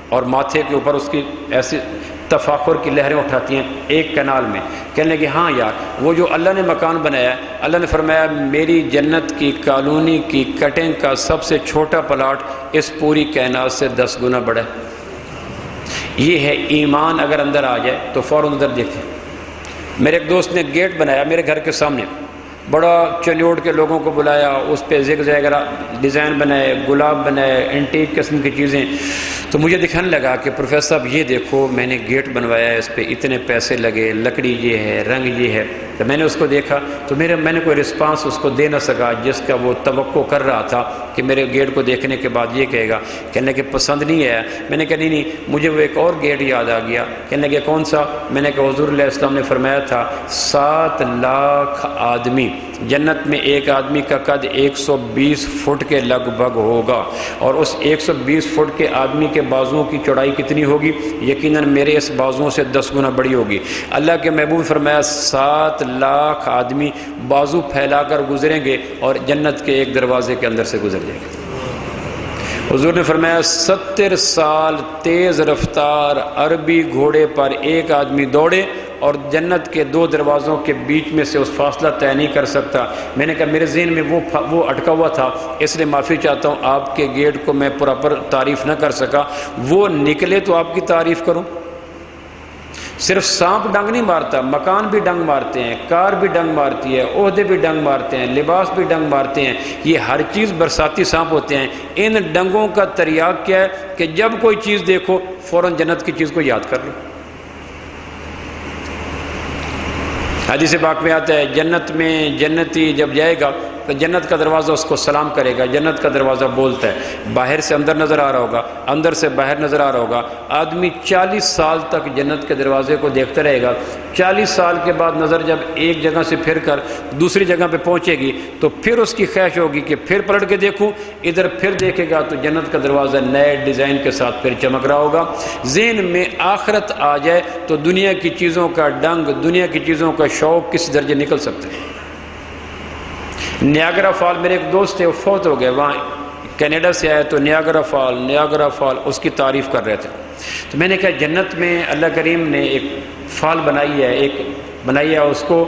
اور ماتھے کے اوپر اس کی ایسی تفاخر کی لہریں اٹھاتی ہیں، ایک کنال میں۔ کہنے کہ ہاں یار وہ جو اللہ نے مکان بنایا ہے، اللہ نے فرمایا میری جنت کی کالونی کی کٹنگ کا سب سے چھوٹا پلاٹ اس پوری کائنات سے 10 گنا بڑا ہے۔ یہ ہے ایمان، اگر اندر آ جائے تو فوراً ادھر دیکھیں۔ میرے ایک دوست نے گیٹ بنایا میرے گھر کے سامنے، بڑا چلیوڑ کے لوگوں کو بلایا، اس پہ زگ زیگ ڈیزائن بنائے، گلاب بنائے، اینٹیک قسم کی چیزیں۔ تو مجھے دکھانے لگا کہ پروفیسر صاحب یہ دیکھو میں نے گیٹ بنوایا ہے، اس پہ اتنے پیسے لگے، لکڑی یہ ہے، رنگ یہ ہے۔ تو میں نے اس کو دیکھا تو میں نے کوئی رسپانس اس کو دے نہ سکا جس کا وہ توقع کر رہا تھا کہ میرے گیٹ کو دیکھنے کے بعد یہ کہے گا۔ کہنے کہ پسند نہیں ہے۔ میں نے کہا نہیں مجھے وہ ایک اور گیٹ یاد آ گیا۔ کہنے کہ کون سا؟ میں نے کہا حضور علیہ السلام نے فرمایا تھا 7 لاکھ آدمی، جنت میں ایک آدمی کا قد 120 فٹ کے لگ بھگ ہوگا، اور اس 120 فٹ کے آدمی کے بازوؤں کی چوڑائی کتنی ہوگی؟ یقیناً میرے اس بازوؤں سے 10 گنا بڑی ہوگی۔ اللہ کے محبوب فرمایا 7 لاکھ آدمی بازو پھیلا کر گزریں گے اور جنت کے ایک دروازے کے اندر سے گزر جائیں گے۔ حضور نے فرمایا 70 سال تیز رفتار عربی گھوڑے پر ایک آدمی دوڑے اور جنت کے 2 دروازوں کے بیچ میں سے اس فاصلہ طے نہیں کر سکتا۔ میں نے کہا میرے ذہن میں وہ اٹکا ہوا تھا، اس لیے معافی چاہتا ہوں آپ کے گیٹ کو میں پراپر تعریف نہ کر سکا۔ وہ نکلے تو آپ کی تعریف کروں۔ صرف سانپ ڈنگ نہیں مارتا، مکان بھی ڈنگ مارتے ہیں، کار بھی ڈنگ مارتی ہے، عہدے بھی ڈنگ مارتے ہیں، لباس بھی ڈنگ مارتے ہیں، یہ ہر چیز برساتی سانپ ہوتے ہیں۔ ان ڈنگوں کا تریاق کیا ہے کہ جب کوئی چیز دیکھو فوراً جنت کی چیز کو یاد کر لو۔ حدیث پاک میں آتا ہے جنت میں جنتی جب جائے گا تو جنت کا دروازہ اس کو سلام کرے گا، جنت کا دروازہ بولتا ہے، باہر سے اندر نظر آ رہا ہوگا، اندر سے باہر نظر آ رہا ہوگا۔ آدمی 40 سال تک جنت کے دروازے کو دیکھتا رہے گا۔ 40 سال کے بعد نظر جب ایک جگہ سے پھر کر دوسری جگہ پہ پہنچے گی تو پھر اس کی خواہش ہوگی کہ پھر پلٹ کے دیکھوں، ادھر پھر دیکھے گا تو جنت کا دروازہ نئے ڈیزائن کے ساتھ پھر چمک رہا ہوگا۔ ذہن میں آخرت آ جائے تو دنیا کی چیزوں کا ڈنگ، دنیا کی چیزوں کا شوق کس درجے نکل سکتا ہے۔ نیاگرا فال، میرے ایک دوست تھے وہ فوت ہو گئے، وہاں کینیڈا سے آئے تو نیاگرا فال اس کی تعریف کر رہے تھے. تو میں نے کہا جنت میں اللہ کریم نے ایک فال بنائی ہے اس کو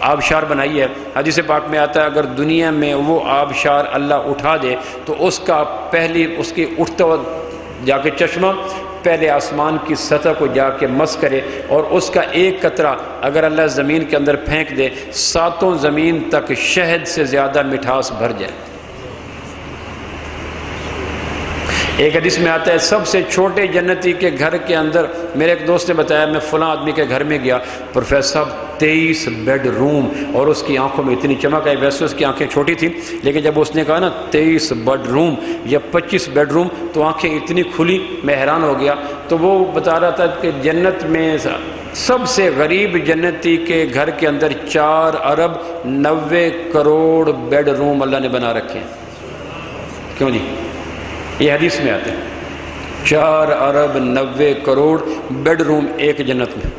آبشار بنائی ہے. حدیث پاک میں آتا ہے اگر دنیا میں وہ آبشار اللہ اٹھا دے تو اس کی اٹھتا ہوا جا کے چشمہ پہلے آسمان کی سطح کو جا کے مس کرے، اور اس کا ایک قطرہ اگر اللہ زمین کے اندر پھینک دے 7 زمین تک شہد سے زیادہ مٹھاس بھر جائے. ایک حدیث میں آتا ہے سب سے چھوٹے جنتی کے گھر کے اندر، میرے ایک دوست نے بتایا میں فلاں آدمی کے گھر میں گیا، پروفیسر صاحب 23 بیڈ روم، اور اس کی آنکھوں میں اتنی چمک آئی. ویسے اس کی آنکھیں چھوٹی تھیں لیکن جب اس نے کہا نا 23 بیڈ روم یا 25 بیڈ روم تو آنکھیں اتنی کھلی، میں حیران ہو گیا. تو وہ بتا رہا تھا کہ جنت میں سب سے غریب جنتی کے گھر کے اندر 4 ارب 90 کروڑ بیڈ روم اللہ نے بنا رکھے ہیں. کیوں جی؟ یہ حدیث میں آتے ہیں 4 ارب 90 کروڑ بیڈ روم ایک جنت میں،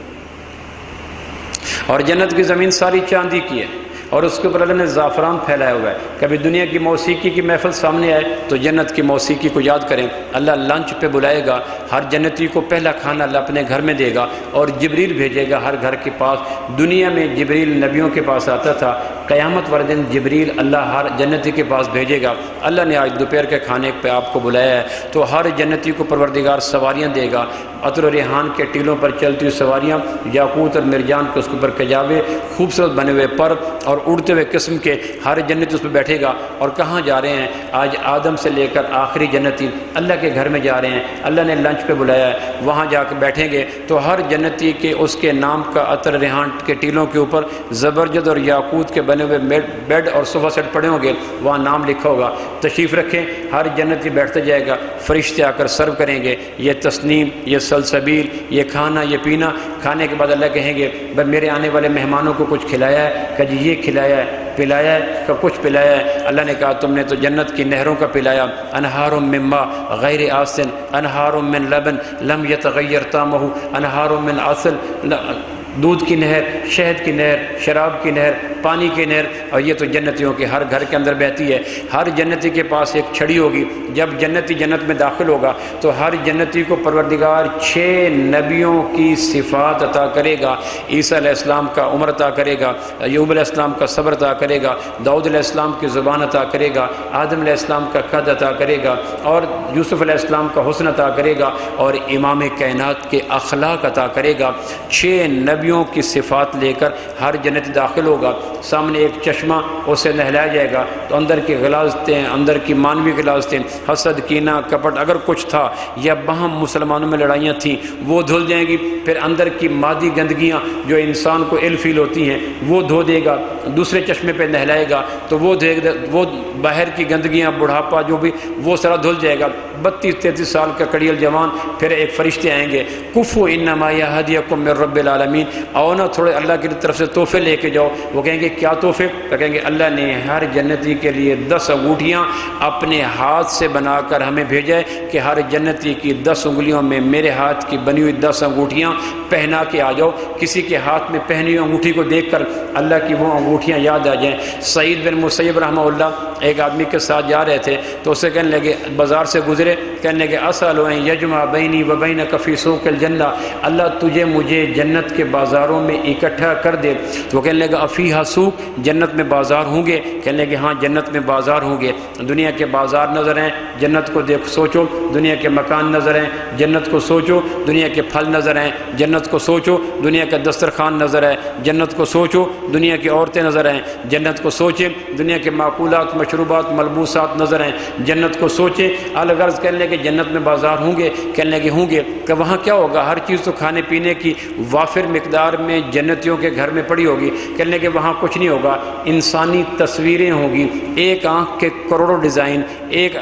اور جنت کی زمین ساری چاندی کی ہے، اور اس کے اوپر اللہ نے زعفران پھیلایا ہوا ہے. کبھی دنیا کی موسیقی کی محفل سامنے آئے تو جنت کی موسیقی کو یاد کریں. اللہ لنچ پہ بلائے گا، ہر جنتی کو پہلا کھانا اللہ اپنے گھر میں دے گا، اور جبریل بھیجے گا ہر گھر کے پاس. دنیا میں جبریل نبیوں کے پاس آتا تھا، قیامت والے دن جبریل اللہ ہر جنتی کے پاس بھیجے گا. اللہ نے آج دوپہر کے کھانے پہ آپ کو بلایا ہے تو ہر جنتی کو پروردگار سواریاں دے گا، عطر و ریحان کے ٹیلوں پر چلتی ہوئی سواریاں، یاقوت اور مرجان کے اس کے اوپر کجاوے، خوبصورت بنے ہوئے پر اور اڑتے ہوئے قسم کے، ہر جنتی اس پہ بیٹھے گا. اور کہاں جا رہے ہیں؟ آج آدم سے لے کر آخری جنتی اللہ کے گھر میں جا رہے ہیں. اللہ نے لنچ پہ بلایا ہے، وہاں جا کے بیٹھیں گے تو ہر جنتی کے اس کے نام کا عطر ریحان کے ٹیلوں کے اوپر زبرجد اور یاقوت کے بنے ہوئے بیڈ اور صوفہ سیٹ پڑے ہوں گے، وہاں نام لکھا ہوگا. تشریف رکھیں، ہر جنتی بیٹھتا جائے گا، فرشتے آ کر سرو کریں گے. یہ تسنیم، یہ سلسبیل، یہ کھانا، یہ پینا. کھانے کے بعد اللہ کہیں گے بھائی میرے آنے والے مہمانوں کو کچھ کھلایا ہے؟ کہ جی یہ کھلایا ہے. پلایا ہے؟ کہ کچھ پلایا ہے. اللہ نے کہا تم نے تو جنت کی نہروں کا پلایا. انہار من ماء غیر آسن، انہار من لبن لم یتغیر طعمہ، انہار من عسل، دودھ کی نہر، شہد کی نہر، شراب کی نہر، پانی کی نہر. اور یہ تو جنتیوں کے ہر گھر کے اندر بہتی ہے. ہر جنتی کے پاس ایک چھڑی ہوگی. جب جنتی جنت میں داخل ہوگا تو ہر جنتی کو پروردگار 6 نبیوں کی صفات عطا کرے گا. عیسیٰ علیہ السلام کا عمر عطا کرے گا، ایوب علیہ السلام کا صبر عطا کرے گا، داؤد علیہ السلام کی زبان عطا کرے گا، آدم علیہ السلام کا قد عطا کرے گا، اور یوسف علیہ السلام کا حسن عطا کرے گا، اور امام کائنات کے اخلاق عطا کرے گا. 6 نبیوں کی صفات لے کر ہر جنت داخل ہوگا. سامنے ایک چشمہ، اسے نہلایا جائے گا تو اندر کی غلاظتیں، اندر کی مانوی غلاظتیں، حسد، کینہ، کپٹ اگر کچھ تھا یا باہم مسلمانوں میں لڑائیاں تھیں وہ دھل جائیں گی. پھر اندر کی مادی گندگیاں جو انسان کو الف فیل ہوتی ہیں وہ دھو دے گا. دوسرے چشمے پہ نہلائے گا تو وہ باہر کی گندگیاں، بڑھاپا جو بھی، وہ سارا دھل جائے گا. 32-33 سال کا کڑیل جوان. پھر ایک فرشتے آئیں گے، کفو انما یہدیکم من رب العالمین، آؤ نا تھوڑے اللہ کی طرف سے تحفے لے کے جاؤ. وہ کہیں گے کیا تحفے؟ تو کہیں گے اللہ نے ہر جنتی کے لیے 10 انگوٹھیاں اپنے ہاتھ سے بنا کر ہمیں بھیجا ہے کہ ہر جنتی کی 10 انگلیوں میں میرے ہاتھ کی بنی ہوئی 10 انگوٹھیاں پہنا کے آ جاؤ. کسی کے ہاتھ میں پہنی ہوئی انگوٹھی کو دیکھ کر اللہ کی وہ انگوٹھیاں یاد آ جائیں. سعید بن مسیب رحمہ اللہ ایک آدمی کے ساتھ جا رہے تھے تو اسے کہنے لگے، بازار سے گزرے، کہنے لگے اسأل ان یجمع بینی و بینک فی سوق الجنہ، اللہ تجھے مجھے جنت کے بازاروں میں اکٹھا کر دے. تو وہ کہنے لگا افیہا سوق، جنت میں بازار ہوں گے؟ کہنے لگے ہاں جنت میں بازار ہوں گے. دنیا کے بازار نظر ہیں، جنت کو دیکھ سوچو. دنیا کے مکان نظر ہیں، جنت کو سوچو. دنیا کے پھل نظر ہیں، جنت کو سوچو. دنیا کا دسترخوان نظر ہے، جنت کو سوچو. دنیا کی عورتیں نظر ہیں، جنت کو سوچے. دنیا کے معقولات، مشروبات، ملبوسات نظر ہیں، جنت کو سوچے. الغرض کہنے لگے جنت میں بازار ہوں گے؟ کہنے لگے ہوں گے. کہ وہاں کیا ہوگا؟ ہر چیز تو کھانے پینے کی وافر مقدار میں جنتیوں کے گھر میں پڑی ہوگی. کہنے لگے وہاں کچھ نہیں ہوگا، انسانی تصویریں ہوں گی. ایک آنکھ کے کروڑوں ڈیزائن، ایک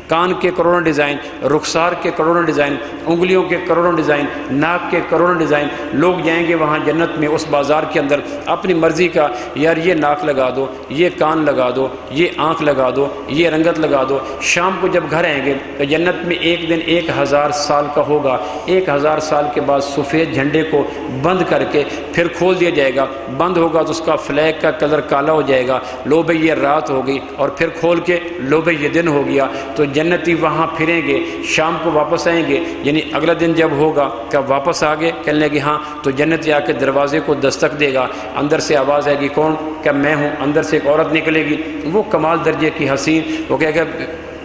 کان کے کروڑوں ڈیزائن، رخسار کے کروڑوں ڈیزائن، انگلیوں کے کروڑوں ڈیزائن، ناک کے کروڑوں ڈیزائن. لوگ جائیں گے وہاں جنت میں اس بازار کے اندر اپنی مرضی کا، یار یہ ناک لگا دو، یہ کان لگا دو، یہ آنکھ لگا دو، یہ رنگت لگا دو. شام کو جب گھر آئیں گے تو جنت میں ایک دن 1000 سال کا ہوگا. 1000 سال کے بعد سفید جھنڈے کو بند کر کے پھر کھول دیا جائے گا. بند ہوگا تو اس کا فلیگ کا کلر کالا ہو جائے گا. لو بھئی یہ رات ہو گئی، اور پھر کھول کے لو بھئی یہ دن ہو گیا. تو جنتی وہاں پھریں گے، شام کو واپس آئیں گے. یعنی اگلا دن جب ہوگا کہ واپس آ گئے، کہنے لگے ہاں، تو جنتی آ کے دروازے کو دستک دے گا. اندر سے آواز آئے گی، کون؟ کہ میں ہوں. اندر سے ایک عورت نکلے گی، وہ کمال درجے کی حسین. وہ کہے گا،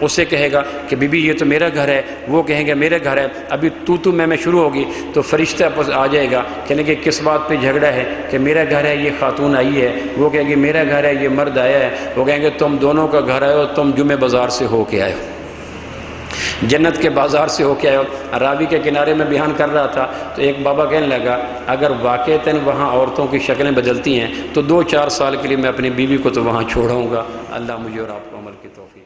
اسے کہے گا کہ بی بی یہ تو میرا گھر ہے. وہ کہیں گے میرے گھر ہے. ابھی تو میں شروع ہوگی تو فرشتہ آ جائے گا، کہنے کہ کس بات پہ جھگڑا ہے؟ کہ میرا گھر ہے، یہ خاتون آئی ہے. وہ کہے گی میرا گھر ہے، یہ مرد آیا ہے. وہ کہیں گے تم دونوں کا گھر آئے ہو، تم جمعہ بازار سے ہو کے آئے ہو، جنت کے بازار سے ہو کے آئے ہو. راوی کے کنارے میں بیان کر رہا تھا تو ایک بابا کہنے لگا اگر واقعتاً وہاں عورتوں کی شکلیں بدلتی ہیں تو 2-4 سال کے لیے میں اپنی بیوی کو تو وہاں چھوڑاؤں گا. اللہ مجھے اور آپ کو عمل کی توفیق